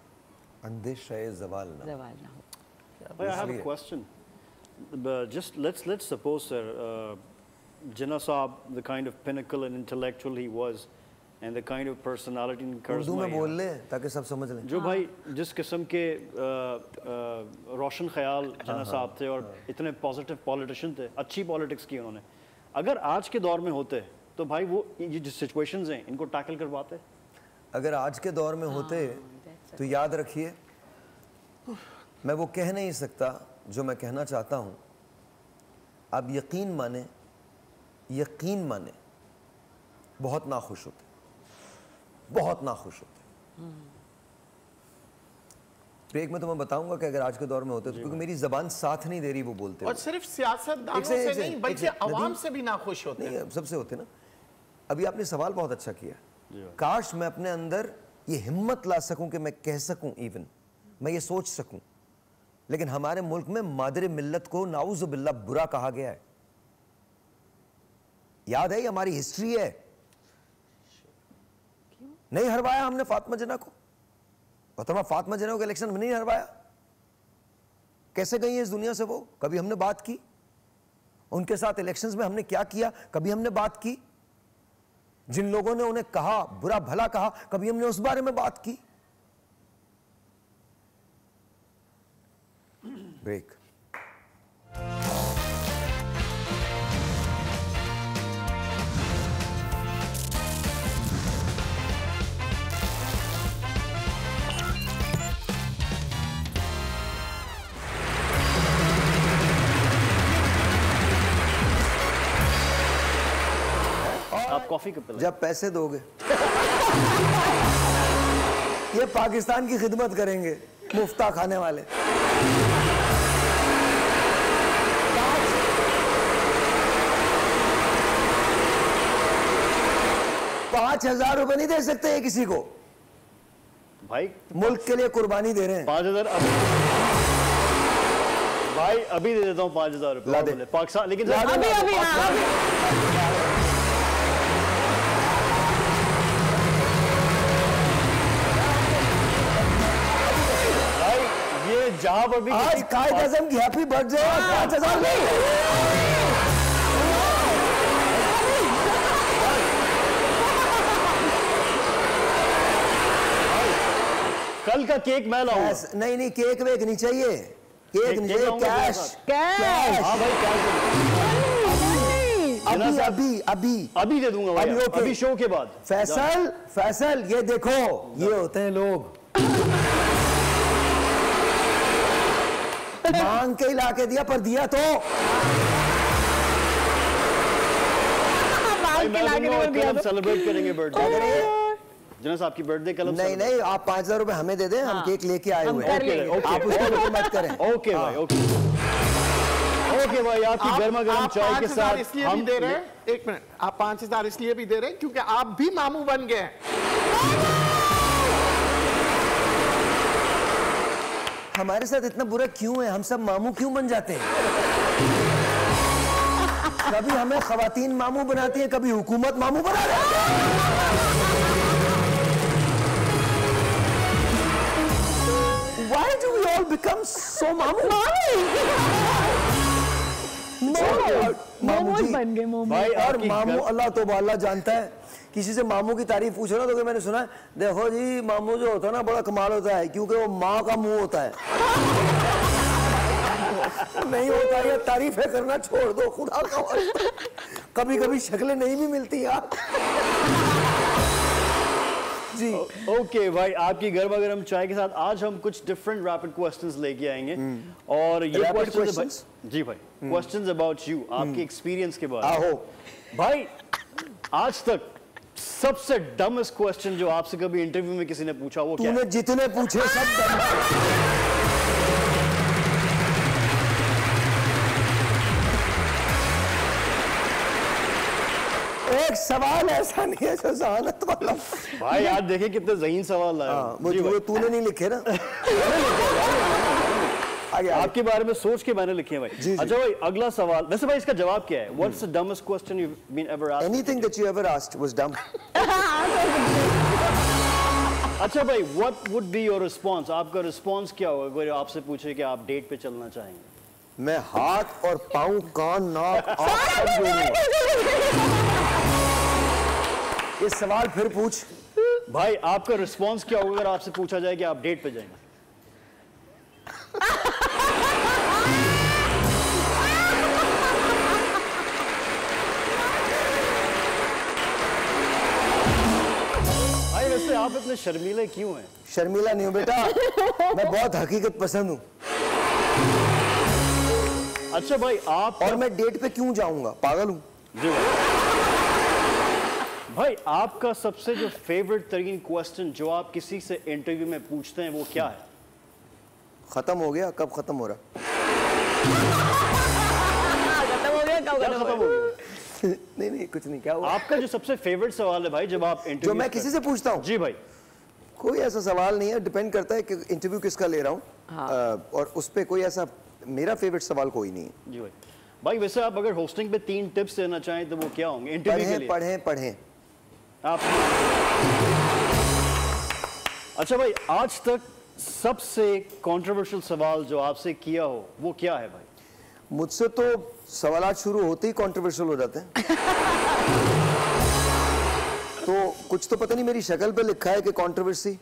अंदेशा ज़वाल ना हो। I have a question. Just let's suppose, sir, Jinnah Saab, the kind of pinnacle and intellectual he was, and the kind of personality and charisma. Urdu में बोल ले ताकि सब समझ लें। जो भाई जिस किस्म के रोशन ख्याल जिन्ना साहब थे और इतने पॉजिटिव पॉलिटिशियन थे, अच्छी पॉलिटिक्स की उन्होंने, अगर आज के दौर में होते तो भाई वो ये जो सिचुएशंस हैं इनको टैकल करवाते। अगर आज के दौर में होते तो याद रखिए, मैं वो कह नहीं सकता जो मैं कहना चाहता हूँ। आप यकीन माने बहुत नाखुश होते, बहुत नाखुश होते। ब्रेक में तो मैं बताऊंगा कि अगर आज के दौर में होते तो, क्योंकि मेरी जबान साथ नहीं दे रही वो बोलते। और सिर्फ सियासतदानों से नहीं बल्कि अवाम से भी नाखुश होते हैं। सबसे होते ना। अभी आपने सवाल बहुत अच्छा किया, काश मैं अपने अंदर ये हिम्मत ला सकूं कि मैं कह सकूं, इवन मैं ये सोच सकूं, लेकिन हमारे मुल्क में मादरे मिल्लत को नाउज़ु बिल्लाह बुरा कहा गया है। याद है, ये हमारी हिस्ट्री है। नहीं हरवाया हमने फातिमा जिन्ना को, मोहतरमा फातिमा जिन्ना को इलेक्शन में नहीं हरवाया। कैसे गई है इस दुनिया से वो? कभी हमने बात की उनके साथ इलेक्शंस में? हमने क्या किया? कभी हमने बात की? जिन लोगों ने उन्हें कहा, बुरा भला कहा, कभी हमने उस बारे में बात की? ब्रेक। आप कॉफी कब पिलाएं? जब पैसे दोगे। ये पाकिस्तान की खिदमत करेंगे, मुफ्ता खाने वाले। 5,000 रुपए नहीं दे सकते ये किसी को। भाई मुल्क के लिए कुर्बानी दे रहे हैं। 5,000 भाई अभी दे देता हूँ 5,000 रुपए। ला दे पाकिस्तान, लेकिन ये जहां पर भी आज कायद आज़म की हैप्पी बर्थडे 5,000 नहीं। कल का केक मैं लाऊंगा। नहीं, केक वेक नहीं चाहिए। केक नहीं, कैश। कैश। हाँ भाई कैश। अभी दे दूंगा भाई, अभी शो के बाद। फैसल ये देखो, ये होते हैं लोग मांग के ला के दिया, पर दिया तो कल सेलिब्रेट करेंगे बर्थडे। जनस आपकी बर्थडे कल। नहीं, आप 5,000 रुपए हमें दे दें, हम केक लेके आए हुए हैं, आप उसको मत करें। ओके भाई, ओके भाई, आपकी गर्मा गर्म चाय के साथ इसलिए भी दे रहे हैं, एक मिनट, आप 5,000 इसलिए भी दे रहे हैं क्योंकि आप भी मामू बन गए। हमारे साथ इतना बुरा क्यों है? हम सब मामू क्यों बन जाते हैं? कभी हमें खवातीन मामू बनाती है, कभी हुकूमत मामू बना देती है। Why do we all become so मामू? मोमोज बन गए मोमोज। भाई और मामू, अल्लाह तो अल्लाह जानता है, किसी से मामू की तारीफ पूछो ना तो मैंने सुना है, देखो जी मामू जो होता है ना बड़ा कमाल होता है, क्योंकि वो माँ का मुंह होता है। नहीं होता है, तारीफें करना छोड़ दो खुदा का वास्ता। कभी कभी शक्लें नहीं भी मिलती यार। जी ओके भाई, आपकी गर्मा गर्म चाय के साथ आज हम कुछ डिफरेंट रैपिड क्वेश्चंस लेके आएंगे। और ये क्वेश्चंस जी भाई, क्वेश्चंस अबाउट यू, आपके एक्सपीरियंस के बारे में। भाई आज तक सबसे डमेस्ट क्वेश्चन जो आपसे कभी इंटरव्यू में किसी ने पूछा वो क्या है? तूने जितने पूछे सब डम। एक सवाल ऐसा नहीं है जो जहानत वाला। भाई आज देखे कितने ज़हीन सवाल लाए। वो तूने नहीं लिखे ना। आगे आपके बारे में सोच के मैंने लिखे हैं भाई। अच्छा भाई, अगला सवाल, वैसे भाई इसका जवाब क्या है? What's the dumbest question you've been ever asked? Anything that you ever asked was dumb. अच्छा भाई, what would be your response? आपका रिस्पॉन्स क्या होगा अगर आपसे पूछे कि आप डेट पे चलना चाहेंगे? मैं हाथ और पाँव, कान, नाक, आँख सब जोड़ूंगा। ये सवाल फिर पूछ। भाई आपका रिस्पॉन्स क्या होगा अगर आपसे पूछा जाए कि आप डेट पे जाएंगे? भाई वैसे आप इतने शर्मीले क्यों हैं? शर्मीला नहीं हूं बेटा, मैं बहुत हकीकत पसंद हूं। अच्छा भाई, आप और मैं डेट पे क्यों जाऊंगा? पागल हूं जी भाई, आपका सबसे जो फेवरेट तरीन क्वेश्चन जो आप किसी से इंटरव्यू में पूछते हैं वो क्या है? खत्म हो गया? कब खत्म हो रहा? खत्म हो गया, कब खत्म हो गया? नहीं कुछ नहीं। क्या हुआ? आपका जो सबसे फेवरेट सवाल है भाई जब आप इंटरव्यू, जो मैं किसी से पूछता हूँ? जी भाई, कोई ऐसा सवाल नहीं है, डिपेंड करता है कि इंटरव्यू किसका ले रहा हूँ। हाँ। और उस पे कोई ऐसा मेरा फेवरेट सवाल कोई नहीं है। जी भाई वैसे आप अगर होस्टिंग पे 3 टिप्स देना चाहें तो वो क्या होंगे इंटरव्यू के लिए? पढ़ें आप। अच्छा भाई, आज तक सबसे कंट्रोवर्शियल सवाल जो आपसे किया हो वो क्या है भाई? मुझसे तो सवाल शुरू होते ही कंट्रोवर्शियल हो जाते हैं। तो कुछ तो पता नहीं, मेरी शक्ल पे लिखा है कि कंट्रोवर्सी।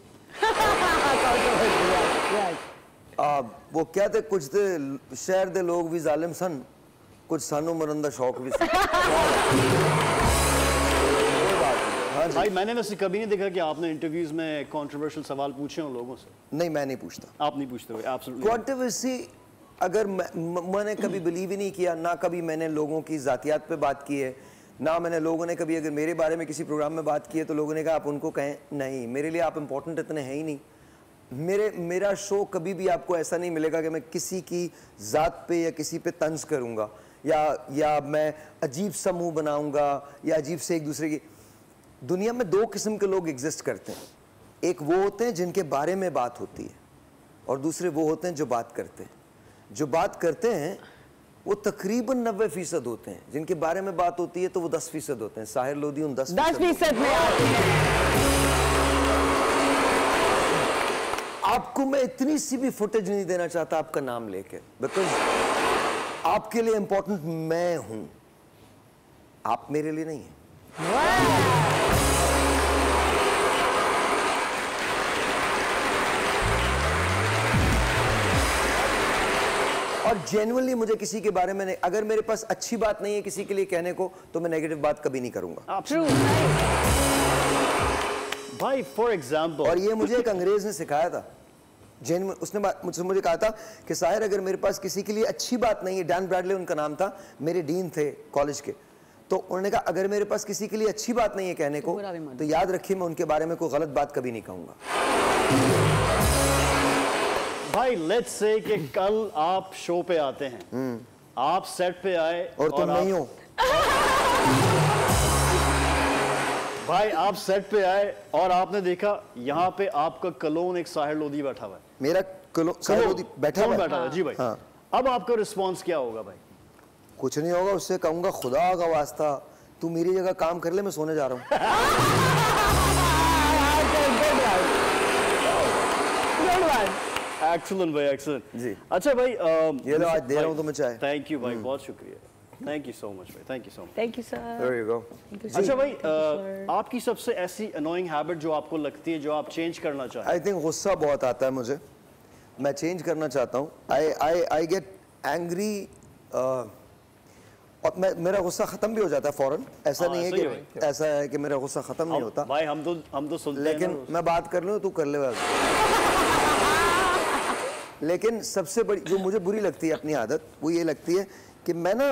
वो क्या थे, कुछ थे शहर दे लोग भी जालिम सन, कुछ सानू मरंदा शौक भी सन। हाँ भाई, मैंने वैसे कभी नहीं देखा कि आपने इंटरव्यूज में कंट्रोवर्शियल सवाल पूछे हो लोगों से। नहीं, मैं नहीं पूछता। आप नहीं पूछते? एब्सोल्युटली। कंट्रोवर्सी अगर मैंने कभी बिलीव ही नहीं किया, ना कभी मैंने लोगों की जातियात पे बात की है, ना मैंने लोगों ने कभी अगर मेरे बारे में किसी प्रोग्राम में बात की है तो लोगों ने कहा आप उनको कहें। नहीं, मेरे लिए आप इंपॉर्टेंट इतने हैं ही नहीं। मेरा शो कभी भी आपको ऐसा नहीं मिलेगा कि मैं किसी की ज़ात पे या किसी पे तंज करूँगा या मैं अजीब सा मुँह बनाऊँगा या अजीब से एक दूसरे की। दुनिया में 2 किस्म के लोग एग्जिस्ट करते हैं। एक वो होते हैं जिनके बारे में बात होती है और दूसरे वो होते हैं जो बात करते हैं। जो बात करते हैं वो तकरीबन 90% होते हैं, जिनके बारे में बात होती है तो वो 10% होते हैं। साहिर लोधी उन 10% में आते हैं। आपको मैं इतनी सी भी फुटेज नहीं देना चाहता आपका नाम लेके, बिकॉज आपके लिए इंपॉर्टेंट मैं हूं, आप मेरे लिए नहीं है। और जेन्युइनली मुझे किसी के बारे में अगर मेरे पास अच्छी बात नहीं है किसी के लिए कहने को तो मैं नेगेटिव बात कभी नहीं करूंगा। भाई फॉर एग्जाम्पल, और ये मुझे एक अंग्रेज ने सिखाया था, उसने मुझे कहा था कि साहिर अगर मेरे पास किसी के लिए अच्छी बात नहीं है, डैन ब्रैडले उनका नाम था, मेरे डीन थे कॉलेज के, तो उन्होंने कहा अगर मेरे पास किसी के लिए अच्छी बात नहीं है कहने को तो याद रखिए मैं उनके बारे में कोई गलत बात कभी नहीं कहूंगा। भाई लेट्स से कि कल आप शो पे आते हैं, आप सेट पे आए और तुम नहीं हो भाई, आप सेट पे आए और आपने देखा यहाँ पे आपका कलोन एक साहिर लोधी बैठा हुआ है। मेरा साहिर लोधी बैठा हुआ है जी भाई। हाँ। अब आपका रिस्पॉन्स क्या होगा भाई? कुछ नहीं होगा, उससे कहूंगा खुदा का वास्ता तू मेरी जगह काम कर ले, मैं सोने जा रहा हूँ। एक्सीलेंट भाई, एक्सीलेंट जी। अच्छा भाई, ये लो आज दे रहा हूँ तुम्हें चाय। थैंक यू भाई, बहुत शुक्रिया, थैंक यू सो मच भाई, thank you so much. Thank you sir. There you go. अच्छा भाई, आपकी सबसे ऐसी अनोइंग हैबिट जो आपको लगती है जो आप चेंज करना चाहते हैं? आई थिंक गुस्सा बहुत आता है मुझे, मैं चेंज करना चाहता हूँ। आई गेट एंग्री और मेरा गुस्सा खत्म भी हो जाता है फौरन, ऐसा नहीं है कि ऐसा है कि मेरा गुस्सा खत्म नहीं होता भाई। हम तो सुनते हैं, लेकिन मैं बात कर लूँ तू कर ले। लेकिन सबसे बड़ी जो मुझे बुरी लगती है अपनी आदत वो ये लगती है कि मैं ना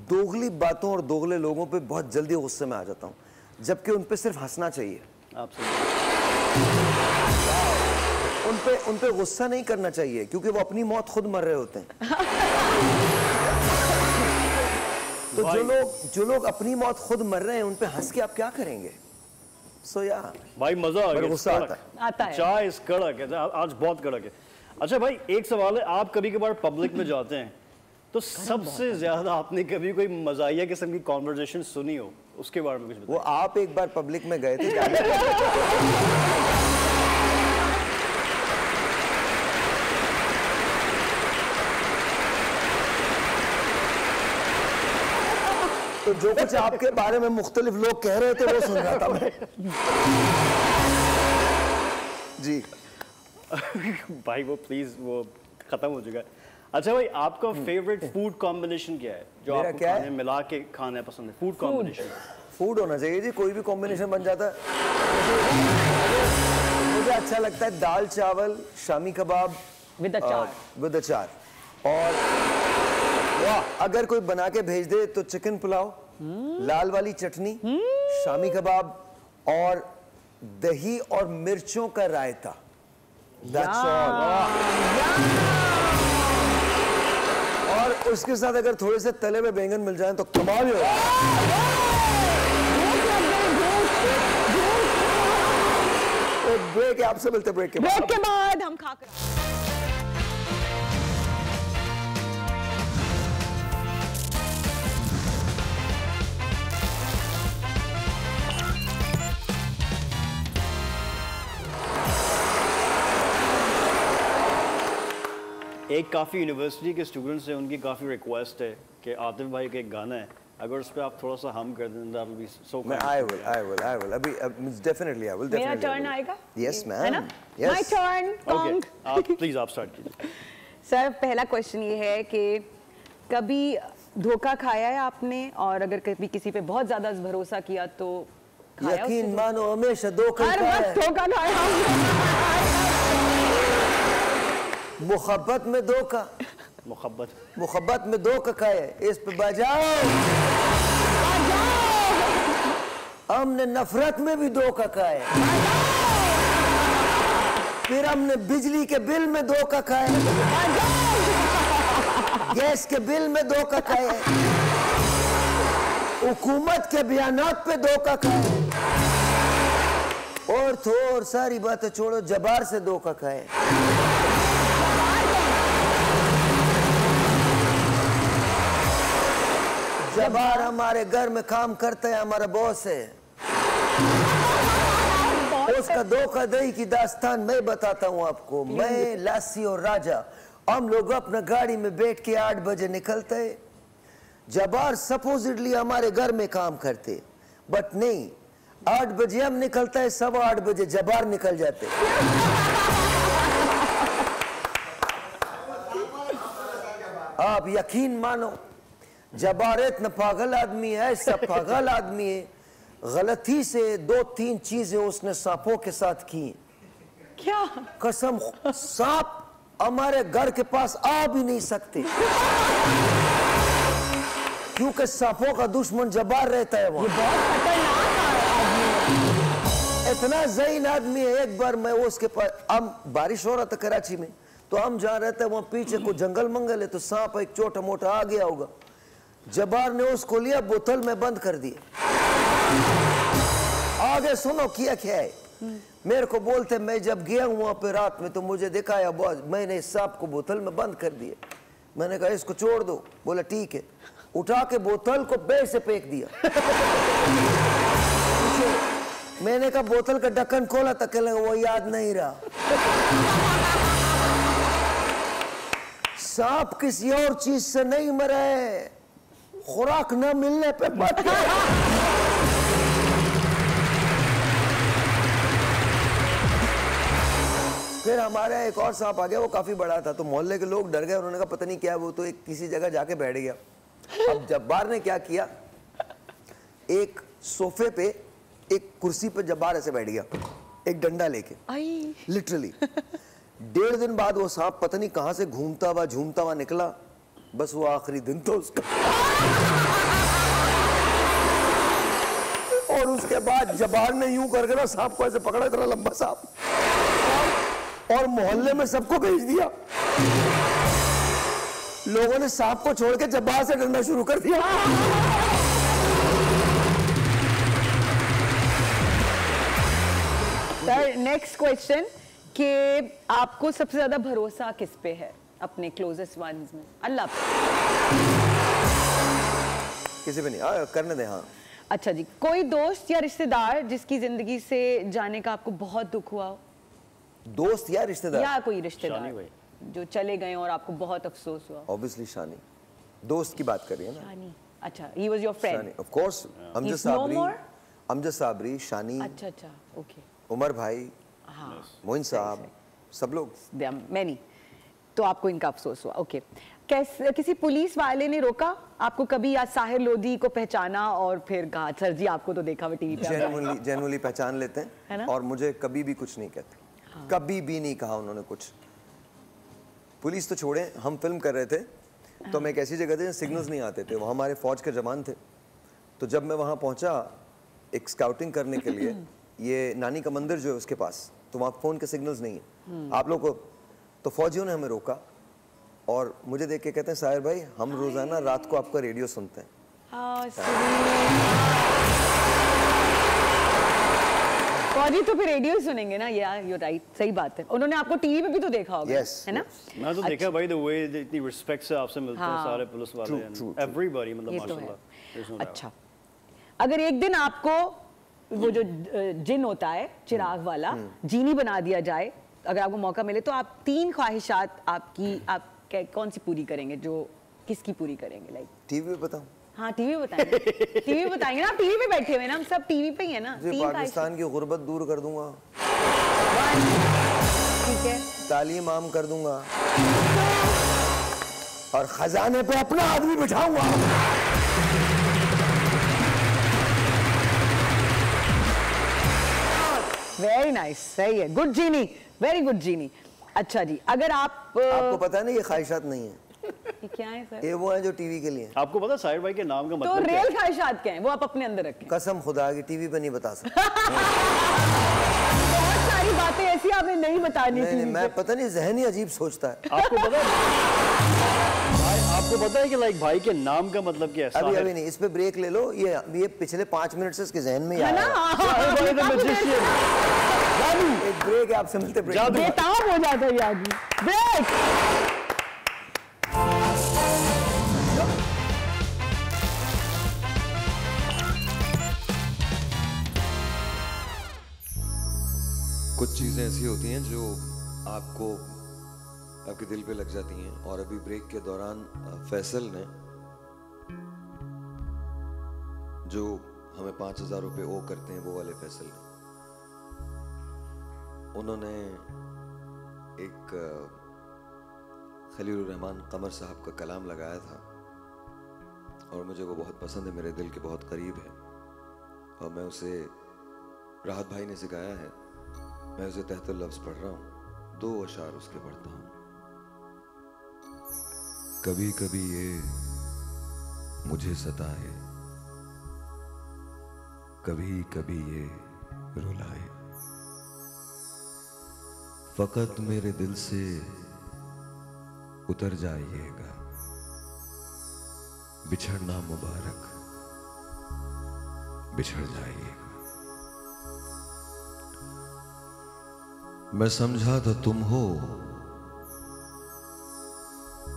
दोगली बातों और दोगले लोगों पे बहुत जल्दी गुस्से में आ जाता हूँ, जबकि उन पे सिर्फ हंसना चाहिए। उन पे गुस्सा नहीं करना चाहिए क्योंकि वो अपनी मौत खुद मर रहे होते हैं। तो जो लोग अपनी मौत खुद मर रहे हैं उन पे हंस के आप क्या करेंगे? सो या भाई मजा आ गया, गुस्सा आता है। चाय इस कड़क है, आज बहुत कड़क है। अच्छा भाई, एक सवाल है, आप कभी कभार पब्लिक में जाते हैं तो सबसे ज्यादा आपने कभी कोई मजाहिया किस्म की कॉन्वर्सेशन सुनी हो, उसके बारे में कुछ बताइए। वो आप एक बार पब्लिक में गए थे तो जो कुछ आपके बारे में मुख्तलिफ लोग कह रहे थे वो सुन रहा था मैं। जी भाई वो प्लीज वो खत्म हो चुका है। अच्छा भाई, आपका फेवरेट फूड कॉम्बिनेशन क्या है जो आपको खाने मिला के खाना पसंद है? फूड कॉम्बिनेशन, फूड होना चाहिए जी, कोई भी कॉम्बिनेशन बन जाता है। मुझे अच्छा लगता है दाल चावल, शामी कबाब विद अचार, और अगर कोई बना के भेज दे तो चिकन पुलाव, लाल वाली चटनी, शामी कबाब और दही और मिर्चों का रायता। That's all। और उसके साथ अगर थोड़े से तले हुए बैंगन मिल जाएं तो कमाल हो। ब्रेक है, आपसे मिलते ब्रेक के बाद हम खाकर एक काफ़ी यूनिवर्सिटी के स्टूडेंट्स हैं, उनकी काफ़ी रिक्वेस्ट है कि आतिफ भाई का एक गाना है, अगर उस पे आप थोड़ा सा हम कर दें that will be so kind। I will अभी definitely I will definitely। मेरा टर्न आएगा? Yes ma'am। है ना? My turn। Okay, आप प्लीज आप स्टार्ट कीजिए। सर पहला क्वेश्चन ये है कि कभी धोखा खाया है आपने, और अगर कभी किसी पे बहुत ज्यादा भरोसा किया तो खाया? यकीन मानो हमेशा धोखा खाया। मुहब्बत में धोखा, मुहब्बत में धोखा खाए, इस पे बजाओ। हमने नफरत में भी धोखा खाए, फिर हमने बिजली के बिल में धोखा खाए, गैस के बिल में धोखा खाए, हुकूमत के बयानात पे धोखा खाए, और तो और सारी बातें छोड़ो, जबार से धोखा खाए। जबार हमारे घर में काम करता है, हमारा बॉस है। उसका धोखाधड़ी की दास्तान मैं बताता हूँ आपको। मैं, लासी और राजा, हम लोग अपना गाड़ी में बैठ के 8 बजे निकलते हैं। जबार सपोजिटली हमारे घर में काम करते, बट नहीं, 8 बजे हम निकलता है, 8:15 बजे जबार निकल जाते। आप यकीन मानो, जब्बार इतना पागल आदमी है, ऐसा पागल आदमी है, गलती से 2-3 चीजें उसने सांपों के साथ की। क्या? कसम, सांप हमारे घर के पास आ भी नहीं सकते क्योंकि सांपों का दुश्मन जब्बार रहता है वहां। बहुत खतरनाक आदमी है। इतना ज़हीन आदमी है। एक बार मैं उसके पास, हम बारिश हो रहा था कराची में, तो हम जहाँ रहते हैं वहाँ पीछे को जंगल मंगल है, तो सांप एक छोटा मोटा आ गया होगा, जब्बार ने उसको लिया, बोतल में बंद कर दिया। आगे सुनो किया क्या है। मेरे को बोलते, मैं जब गया वहां पे रात में तो मुझे दिखाया बॉस, मैंने इस सांप को बोतल में बंद कर दिया। मैंने कहा इसको छोड़ दो, बोला ठीक है। उठा के बोतल को बेड से फेंक दिया। मैंने कहा बोतल का ढक्कन खोला तो कहने वो याद नहीं रहा। सांप किसी और चीज से नहीं मरे, खुराक न मिलने पे मर गया। फिर हमारे एक और सांप आ गया, वो काफी बड़ा था, तो मोहल्ले के लोग डर गए। उन्होंने कहा पता नहीं क्या, वो तो एक किसी जगह जाके बैठ गया। अब जब्बार ने क्या किया, एक सोफे पे, एक कुर्सी पे जब्बार ऐसे बैठ गया, एक डंडा लेके, लिटरली। 1.5 दिन बाद वो सांप पता नहीं कहां से घूमता हुआ निकला। बस वो आखिरी दिन तो उसका। और उसके बाद जब्बार ने यूं करके ना सांप को ऐसे पकड़ा, इतना लंबा सांप, और मोहल्ले में सबको भेज दिया। लोगों ने सांप को छोड़ के जब्बार से डरना शुरू कर दिया। सर नेक्स्ट क्वेश्चन, कि आपको सबसे ज्यादा भरोसा किस पे है अपने क्लोजेस्ट वंस में? अल्लाह पे? किसी पे नहीं, करने दे। हाँ, अच्छा जी, कोई दोस्त या रिश्तेदार जिसकी जिंदगी से जाने का आपको बहुत दुख हुआ हो? दोस्त या रिश्तेदार? या कोई रिश्तेदार जो चले गए और आपको बहुत अफसोस हुआ? ऑब्वियसली शानी। दोस्त की बात कर रही है ना? शानी, अच्छा, he was your friend? Shani, of course. Amjad Sabri, Amjad Sabri, शानी, अच्छा अच्छा, ओके, उमर भाई, हाँ, मोइन साहब, सब लोग। There are many. तो आपको इनका अफसोस हुआ, ओके। कैसे किसी पुलिस वाले ने रोका आपको कभी, या साहिर लोधी को पहचाना और फिर कहा सर जी आपको तो देखा हुआ टीवी पे? जेन्युइनली पहचान लेते हैं और मुझे कभी भी कुछ नहीं कहते। हाँ। कभी भी नहीं कहा उन्होंने कुछ। पुलिस तो छोड़े, हम फिल्म कर रहे थे तो हम एक ऐसी जगह थे सिग्नल्स नहीं आते थे, वहाँ हमारे फौज के जवान थे। तो जब मैं वहाँ पहुँचा एक स्काउटिंग करने के लिए, ये नानी का मंदिर जो है उसके पास, तो वहाँ फ़ोन के सिग्नल्स नहीं है आप लोग को। तो फौजियों ने हमें रोका और मुझे देख के कहते हैं साहिर भाई, हम रोज़ाना रात को आपका रेडियो सुनते हैं। फौजी तो फिर रेडियो सुनेंगे ना, यार यू राइट, सही बात है। उन्होंने आपको टीवी पे भी तो देखा होगा, है ना? मैं तो देखा भाई, द वे इतनी रिस्पेक्ट से आपसे मिलते हैं सारे पुलिस वाले, एवरीबॉडी, मतलब माशाल्लाह। अच्छा, अगर एक दिन आपको वो जो जिन होता है चिराग वाला, जीनी बना दिया जाए, अगर आपको मौका मिले, तो आप 3 ख्वाहिशात आपकी, आप कौन सी पूरी करेंगे? जो किसकी पूरी करेंगे? लाइक टीवी पे बताऊं? हाँ, टीवी बताएंगे। टीवी बताएंगे ना, टीवी पे बैठे हुए ना हम सब, टीवी पे ही है ना। पाकिस्तान की गुर्बत दूर कर दूंगा, ठीक है, तालीम आम कर दूंगा और खजाने पे अपना आदमी बिठाऊंगा। वेरी नाइस, सही है, गुड जीनी, वेरी गुड जीनी। अच्छा जी, अगर आपको पता नहीं ये ख्वाहिशात नहीं है, ये क्या है सर? ये वो है जो टीवी के लिए। आपको पता साहिर भाई के नाम का मतलब तो रियल ख्वाहिशात क्या है, वो आप अपने अंदर रखें। कसम खुदा की टीवी पे नहीं बता सकता। बहुत सारी बातें ऐसी आपने नहीं बतानी थी। मैं पता नहीं, ज़हन ही अजीब सोचता है। आपको पता है कि लाइक भाई के नाम का मतलब क्या है? अभी नहीं, इस पे ब्रेक ले लो। ये पिछले 5 मिनट से इसके ज़हन में है ना? एक ब्रेक है, आपसे मिलते ब्रेक। बेताब हो जाता है ये आदमी। ब्रेक। कुछ चीज़ें ऐसी होती हैं जो आपको आपके दिल पे लग जाती हैं, और अभी ब्रेक के दौरान फैसल ने जो हमें 5000 रुपये ओ करते हैं, वो वाले फैसल ने, उन्होंने एक खलीलुर रहमान कमर साहब का कलाम लगाया था और मुझे वो बहुत पसंद है, मेरे दिल के बहुत करीब है और मैं उसे राहत भाई ने सिखाया है। मैं उसे तहत लफ्ज़ पढ़ रहा हूँ, 2 अशार उसके पढ़ता हूँ। कभी कभी ये मुझे सताए, कभी कभी ये रुलाए, फकत मेरे दिल से उतर जाइएगा, बिछड़ना मुबारक, बिछड़ जाइएगा। मैं समझा था तुम हो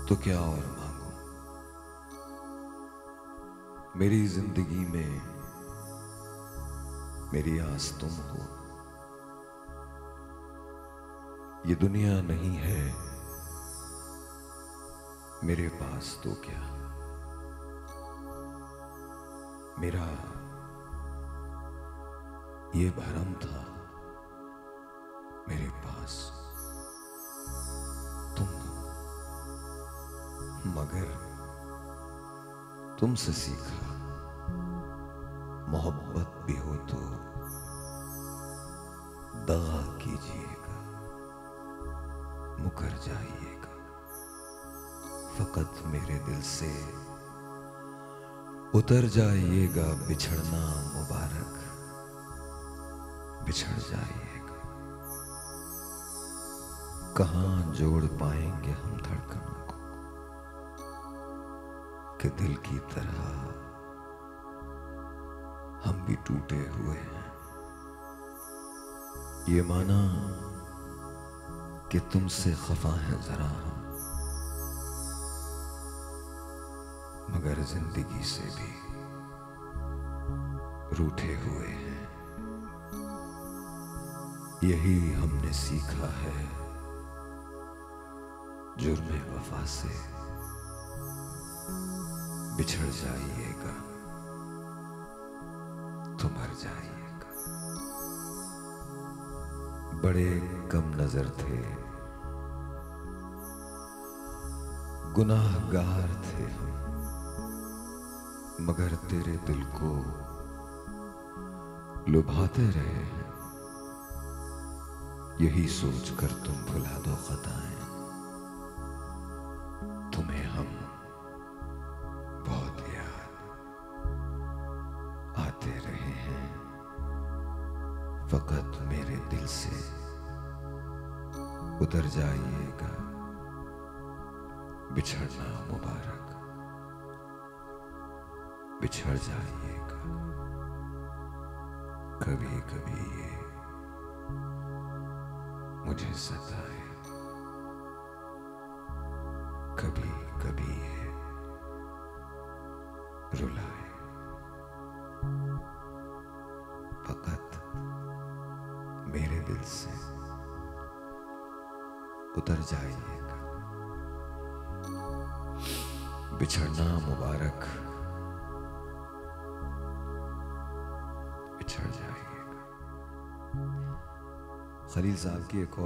तो क्या और मांगू, मेरी जिंदगी में मेरी आस तुम हो। ये दुनिया नहीं है मेरे पास तो क्या, मेरा ये भरम था मेरे पास तुम हो। मगर तुमसे सीखा मोहब्बत भी हो तो दगा कीजिएगा, मुकर जाइएगा, फकत मेरे दिल से उतर जाइएगा, बिछड़ना मुबारक, बिछड़ जाइएगा। कहां जोड़ पाएंगे हम धड़कनों को कि दिल की तरह हम भी टूटे हुए हैं। ये माना कि तुमसे खफा है जरा हम, मगर जिंदगी से भी रूठे हुए हैं। यही हमने सीखा है जुर्मे वफा से, बिछड़ जाइएगा तो मर जाइएगा। बड़े कम नजर थे, गुनाहगार थे हम, मगर तेरे दिल को लुभाते रहे हैं। यही सोचकर तुम भुला दो खताएं, तुम्हें हम बहुत याद आते रहे हैं, फकत मेरे दिल से उतर जाइएगा, बिछड़ना मुबारक, बिछड़ जाइएगा। कभी कभी ये मुझे सताए, कभी कभी ये रुलाए, फकत मेरे दिल से उतर जाइएगा, बिछड़ना मुबारक, बिछड़ जाइएगा। खलील साहब की एक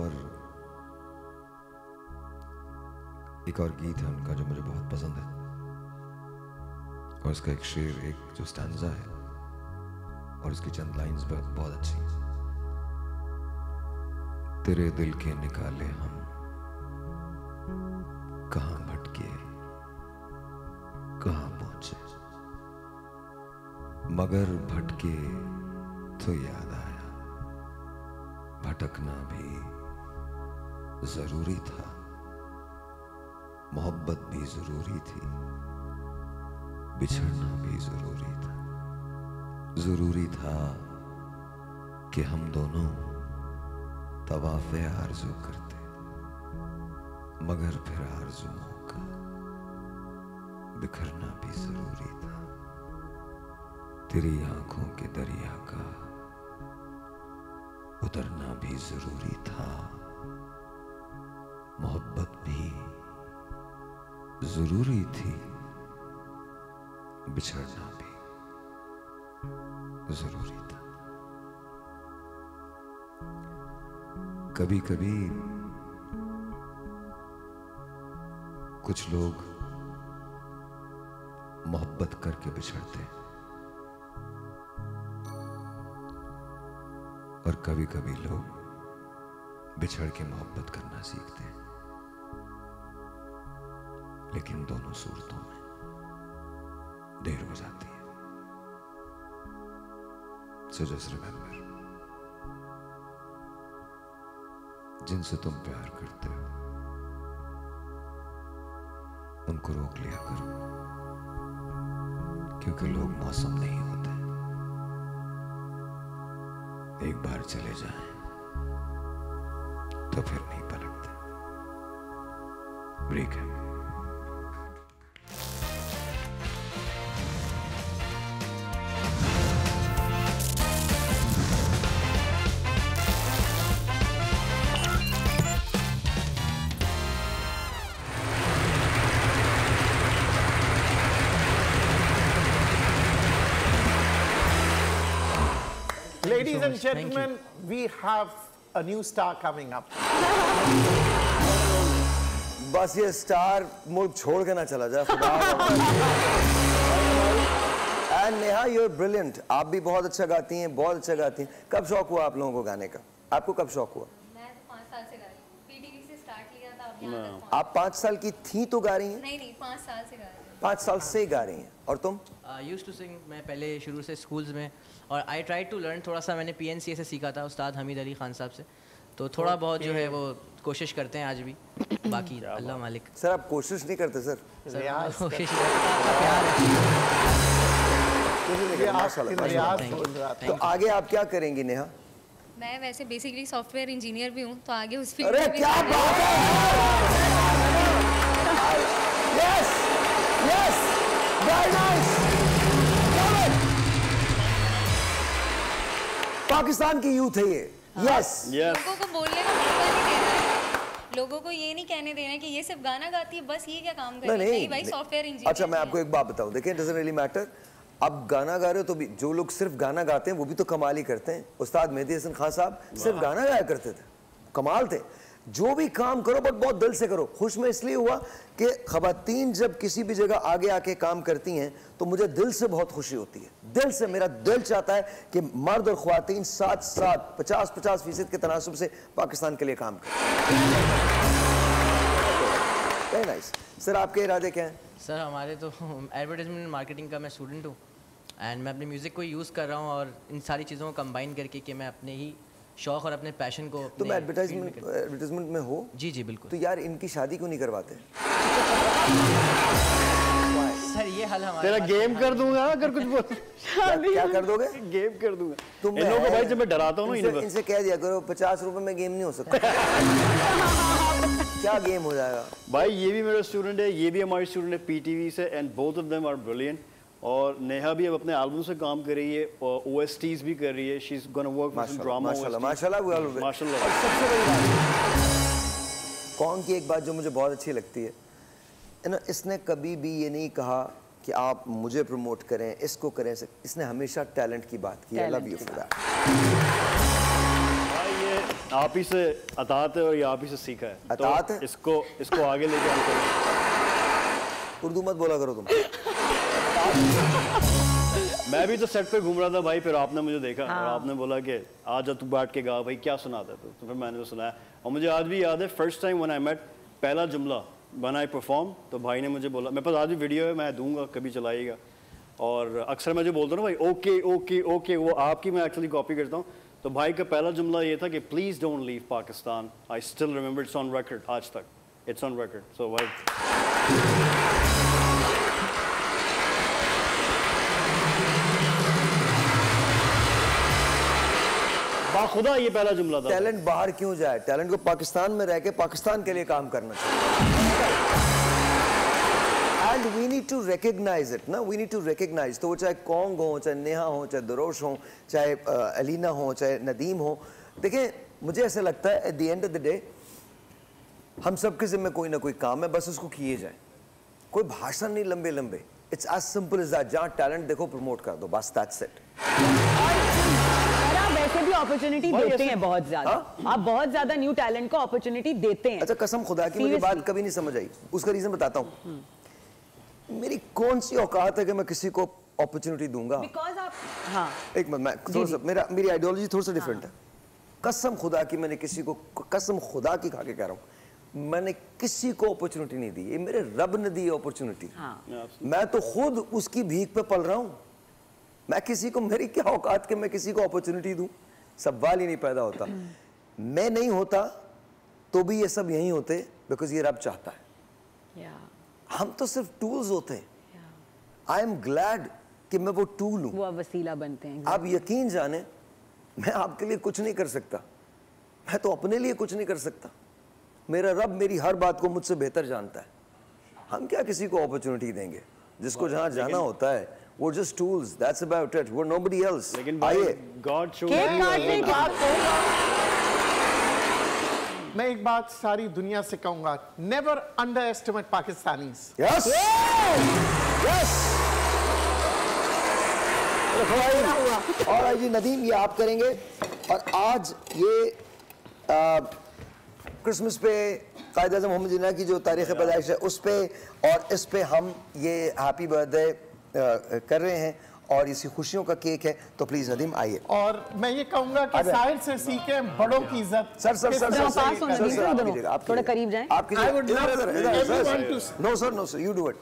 और गीत है उनका जो मुझे बहुत पसंद है और उसका एक शेर, एक जो स्टैंजा है और उसकी चंद लाइंस बहुत अच्छी हैं। तेरे दिल के निकाले हम कहां भटके, कहां पहुंचे, मगर भटके तो याद आया, भटकना भी जरूरी था, मोहब्बत भी जरूरी थी, बिछड़ना भी जरूरी था। जरूरी था कि हम दोनों तवाफ़े आरज़ू करते, मगर फिर आरज़ुओं का बिखरना भी जरूरी था। तेरी आंखों के दरिया का उतरना भी जरूरी था, मोहब्बत भी जरूरी थी, बिछड़ना भी जरूरी था। कभी कभी कुछ लोग मोहब्बत करके बिछड़ते हैं और कभी कभी लोग बिछड़ के मोहब्बत करना सीखते हैं, लेकिन दोनों सूरतों में देर हो जाती है। So just remember, जिनसे तुम प्यार करते हो उनको रोक लिया करो, क्योंकि लोग मौसम नहीं होते, एक बार चले जाएं तो फिर नहीं पलटते। ब्रेक है। Ladies and gentlemen, we have a new star coming up. बस ये स्टार मुल्क छोड़ के ना चला जाए खुदा। And Neha, you are brilliant. आप भी बहुत अच्छा गाती हैं, बहुत अच्छा गाती हैं। कब शौक हुआ आप लोगों को गाने का? आपको कब शौक हुआ? मैं तो 5 साल से गा रही हूँ। पीटीवी से स्टार्ट किया था, अब यहाँ तक आप 5 साल की थी तो गा रही हैं? नहीं 5 साल से गा रही हूँ। 5 साल से गा रही हैं। और तुम? Used to sing. मैं पहले शुरू से स्कूल्स में, और आई ट्राई टू लर्न। थोड़ा सा मैंने PNCA से सीखा था उस्ताद हमीद अली खान साहब से, तो थोड़ा बहुत जो है वो कोशिश करते हैं आज भी। बाकी अल्लाह मालिक। सर आप कोशिश नहीं करते सर? कोशिश तो आगे आप क्या करेंगी नेहा? मैं वैसे बेसिकली सॉफ्टवेयर इंजीनियर भी हूँ, तो आगे उस फील्ड अरे में क्या बात है! Yes yes, very nice. Pakistan की यूथ है ये। यस लोगों को बोलने का मौका नहीं देना है, लोगों को ये नहीं कहने देना कि ये सिर्फ गाना गाती है बस, ये क्या काम कर रही है? नहीं भाई, सॉफ्टवेयर इंजीनियर। अच्छा मैं आपको एक बात बताऊं, देखिए, डजंट रियली मैटर। आप गाना गा रहे हो तो भी जो लोग सिर्फ गाना गाते हैं वो भी तो कमाल ही करते हैं। उस्ताद मेहदी हसन खान साहब सिर्फ गाना गाया करते थे, कमाल थे। जो भी काम करो बट बहुत दिल से करो। खुश मैं इसलिए हुआ कि खवातीन जब किसी भी जगह आगे आके काम करती हैं तो मुझे दिल से बहुत खुशी होती है। दिल से मेरा दिल चाहता है कि मर्द और खवातीन साथ साथ 50-50% के तनासुब से पाकिस्तान के लिए काम करें। Very nice. सर आपके इरादे क्या हैं? सर हमारे तो एडवर्टाइजमेंट मार्केटिंग का मैं स्टूडेंट हूँ, एंड मैं अपने म्यूज़िक को यूज़ कर रहा हूँ और इन सारी चीज़ों को कंबाइन करके कि मैं अपने ही शौक और अपने पैशन को तो मैं एडवर्टाइजमेंट में हो? जी जी बिल्कुल। तो यार इनकी शादी क्यों नहीं करवाते? सर ये हाल हमारे तेरा गेम कर दूंगा अगर कुछ बोल। क्या कर दोगे? गेम कर दूंगा। तुम इन लोगों को भाई जब मैं डराता हूँ ना, इनसे कह दिया करो 50 रुपए में गेम नहीं हो सकता। क्या गेम हो जाएगा भाई? ये भी मेरा स्टूडेंट है, ये भी हमारी स्टूडेंट है PTV से, and both of them are brilliant. और नेहा भी अब अपने एल्बम से काम कर रही है और OSTs भी कर रही है। She is gonna work with drama. माशाल्लाह माशाल्लाह माशाल्लाह। और सबसे बड़ी बात कौन की एक बात जो मुझे बहुत अच्छी लगती है ना, इसने कभी भी ये नहीं कहा कि आप मुझे प्रमोट करें, इसको करें। इसने हमेशा टैलेंट की बात की। I love you for that. भाई ये आप ही से अतात है और ये आप ही से सीखा है। अतात तो है? इसको आगे लेके आते। उर्दू मत बोला करो तुम। मैं भी तो सेट पे घूम रहा था भाई, फिर आपने मुझे देखा और आपने बोला कि आज तू बैठ के गा भाई, क्या सुनाता है? तो फिर मैंने वो सुनाया और मुझे आज भी याद है first time when I met, पहला जुमला व्हेन आई परफॉर्म, तो भाई ने मुझे बोला, मेरे पास आज भी वीडियो है, मैं दूंगा कभी चलाइएगा। और अक्सर मैं जो बोलता हूँ ना भाई ओके ओके ओके, वो आपकी मैं एक्चुअली कॉपी करता हूँ। तो भाई का पहला जुमला ये था कि please don't leave Pakistan, I still remember, it's on record, आज तक इट्स ऑन रिकॉर्ड। सो भाई खुदा ये पहला जुमला था। टैलेंट बाहर क्यों जाए? टैलेंट को पाकिस्तान में रह के पाकिस्तान के लिए काम करना चाहिए। And we need to recognise it ना, वी नीड टू रिकग्नाइज। तो वो चाहे कौंग हो, चाहे नेहा हो, चाहे दरोश हो, चाहे अलीना हो, चाहे नदीम हो। देखें मुझे ऐसा लगता है at the end of the day हम सबके जिम्मे कोई ना कोई काम है, बस उसको किए जाए। कोई भाषण नहीं लंबे लंबे, it's as simple as that. जहाँ टैलेंट देखो प्रमोट कर दो, बस दैट्स इट। और आप वैसे भी अपॉर्चुनिटी देते हैं बहुत ज्यादा। आप बहुत ज्यादा न्यू टैलेंट को अपॉर्चुनिटी देते हैं। अच्छा कसम खुदा की मुझे बात कभी नहीं समझ आई, उसका रीजन बताता हूँ। मेरी कौन सी औकात है कि मैं किसी को अपॉर्चुनिटी दूंगा? बिकॉज आप, हाँ एक मिनट, मैं थोड़ा सा मेरी आइडियोलॉजी थोड़ा सा डिफरेंट है। कसम खुदा की मैंने किसी को, कसम खुदा की खा के कह रहा हूँ, मैंने किसी को अपॉर्चुनिटी नहीं दी। ये मेरे रब ने दी अपॉर्चुनिटी। मैं तो खुद उसकी भीख पे पल रहा हूँ। मैं किसी को, मेरी क्या औकात कि मैं किसी को अपॉर्चुनिटी दूं? सवाल ही नहीं पैदा होता। मैं नहीं होता तो भी ये सब यहीं होते, बिकॉज ये रब चाहता है। हम तो सिर्फ टूल्स होते हैं। आई एम ग्लैड कि मैं वो टूल हूं, वो वसीला बनते हैं। आप यकीन जाने मैं आपके लिए कुछ नहीं कर सकता, मैं तो अपने लिए कुछ नहीं कर सकता। मेरा रब मेरी हर बात को मुझसे बेहतर जानता है। हम क्या किसी को अपॉर्चुनिटी देंगे? जिसको जहां जाना होता है, वो just tools, that's about it, we're nobody else। लेकिन भाई God chose मैं एक बात सारी दुनिया से कहूंगा, never underestimate Pakistanis। Yes, yes। और आज नदीम ये आप करेंगे, और आज ये क्रिसमस पे कायद आज़म मोहम्मद जिन्ना की जो तारीख़ पैदाइश है उस पे, और इस पे हम ये हैप्पी बर्थडे कर रहे हैं, और इसी खुशियों का केक है। तो प्लीज नदीम आइए। और मैं ये कहूंगा कि साहिल से सीखें बड़ों की इज्जत। सर सर सर थोड़ा करीब जाएं। आपकी no sir, you do it,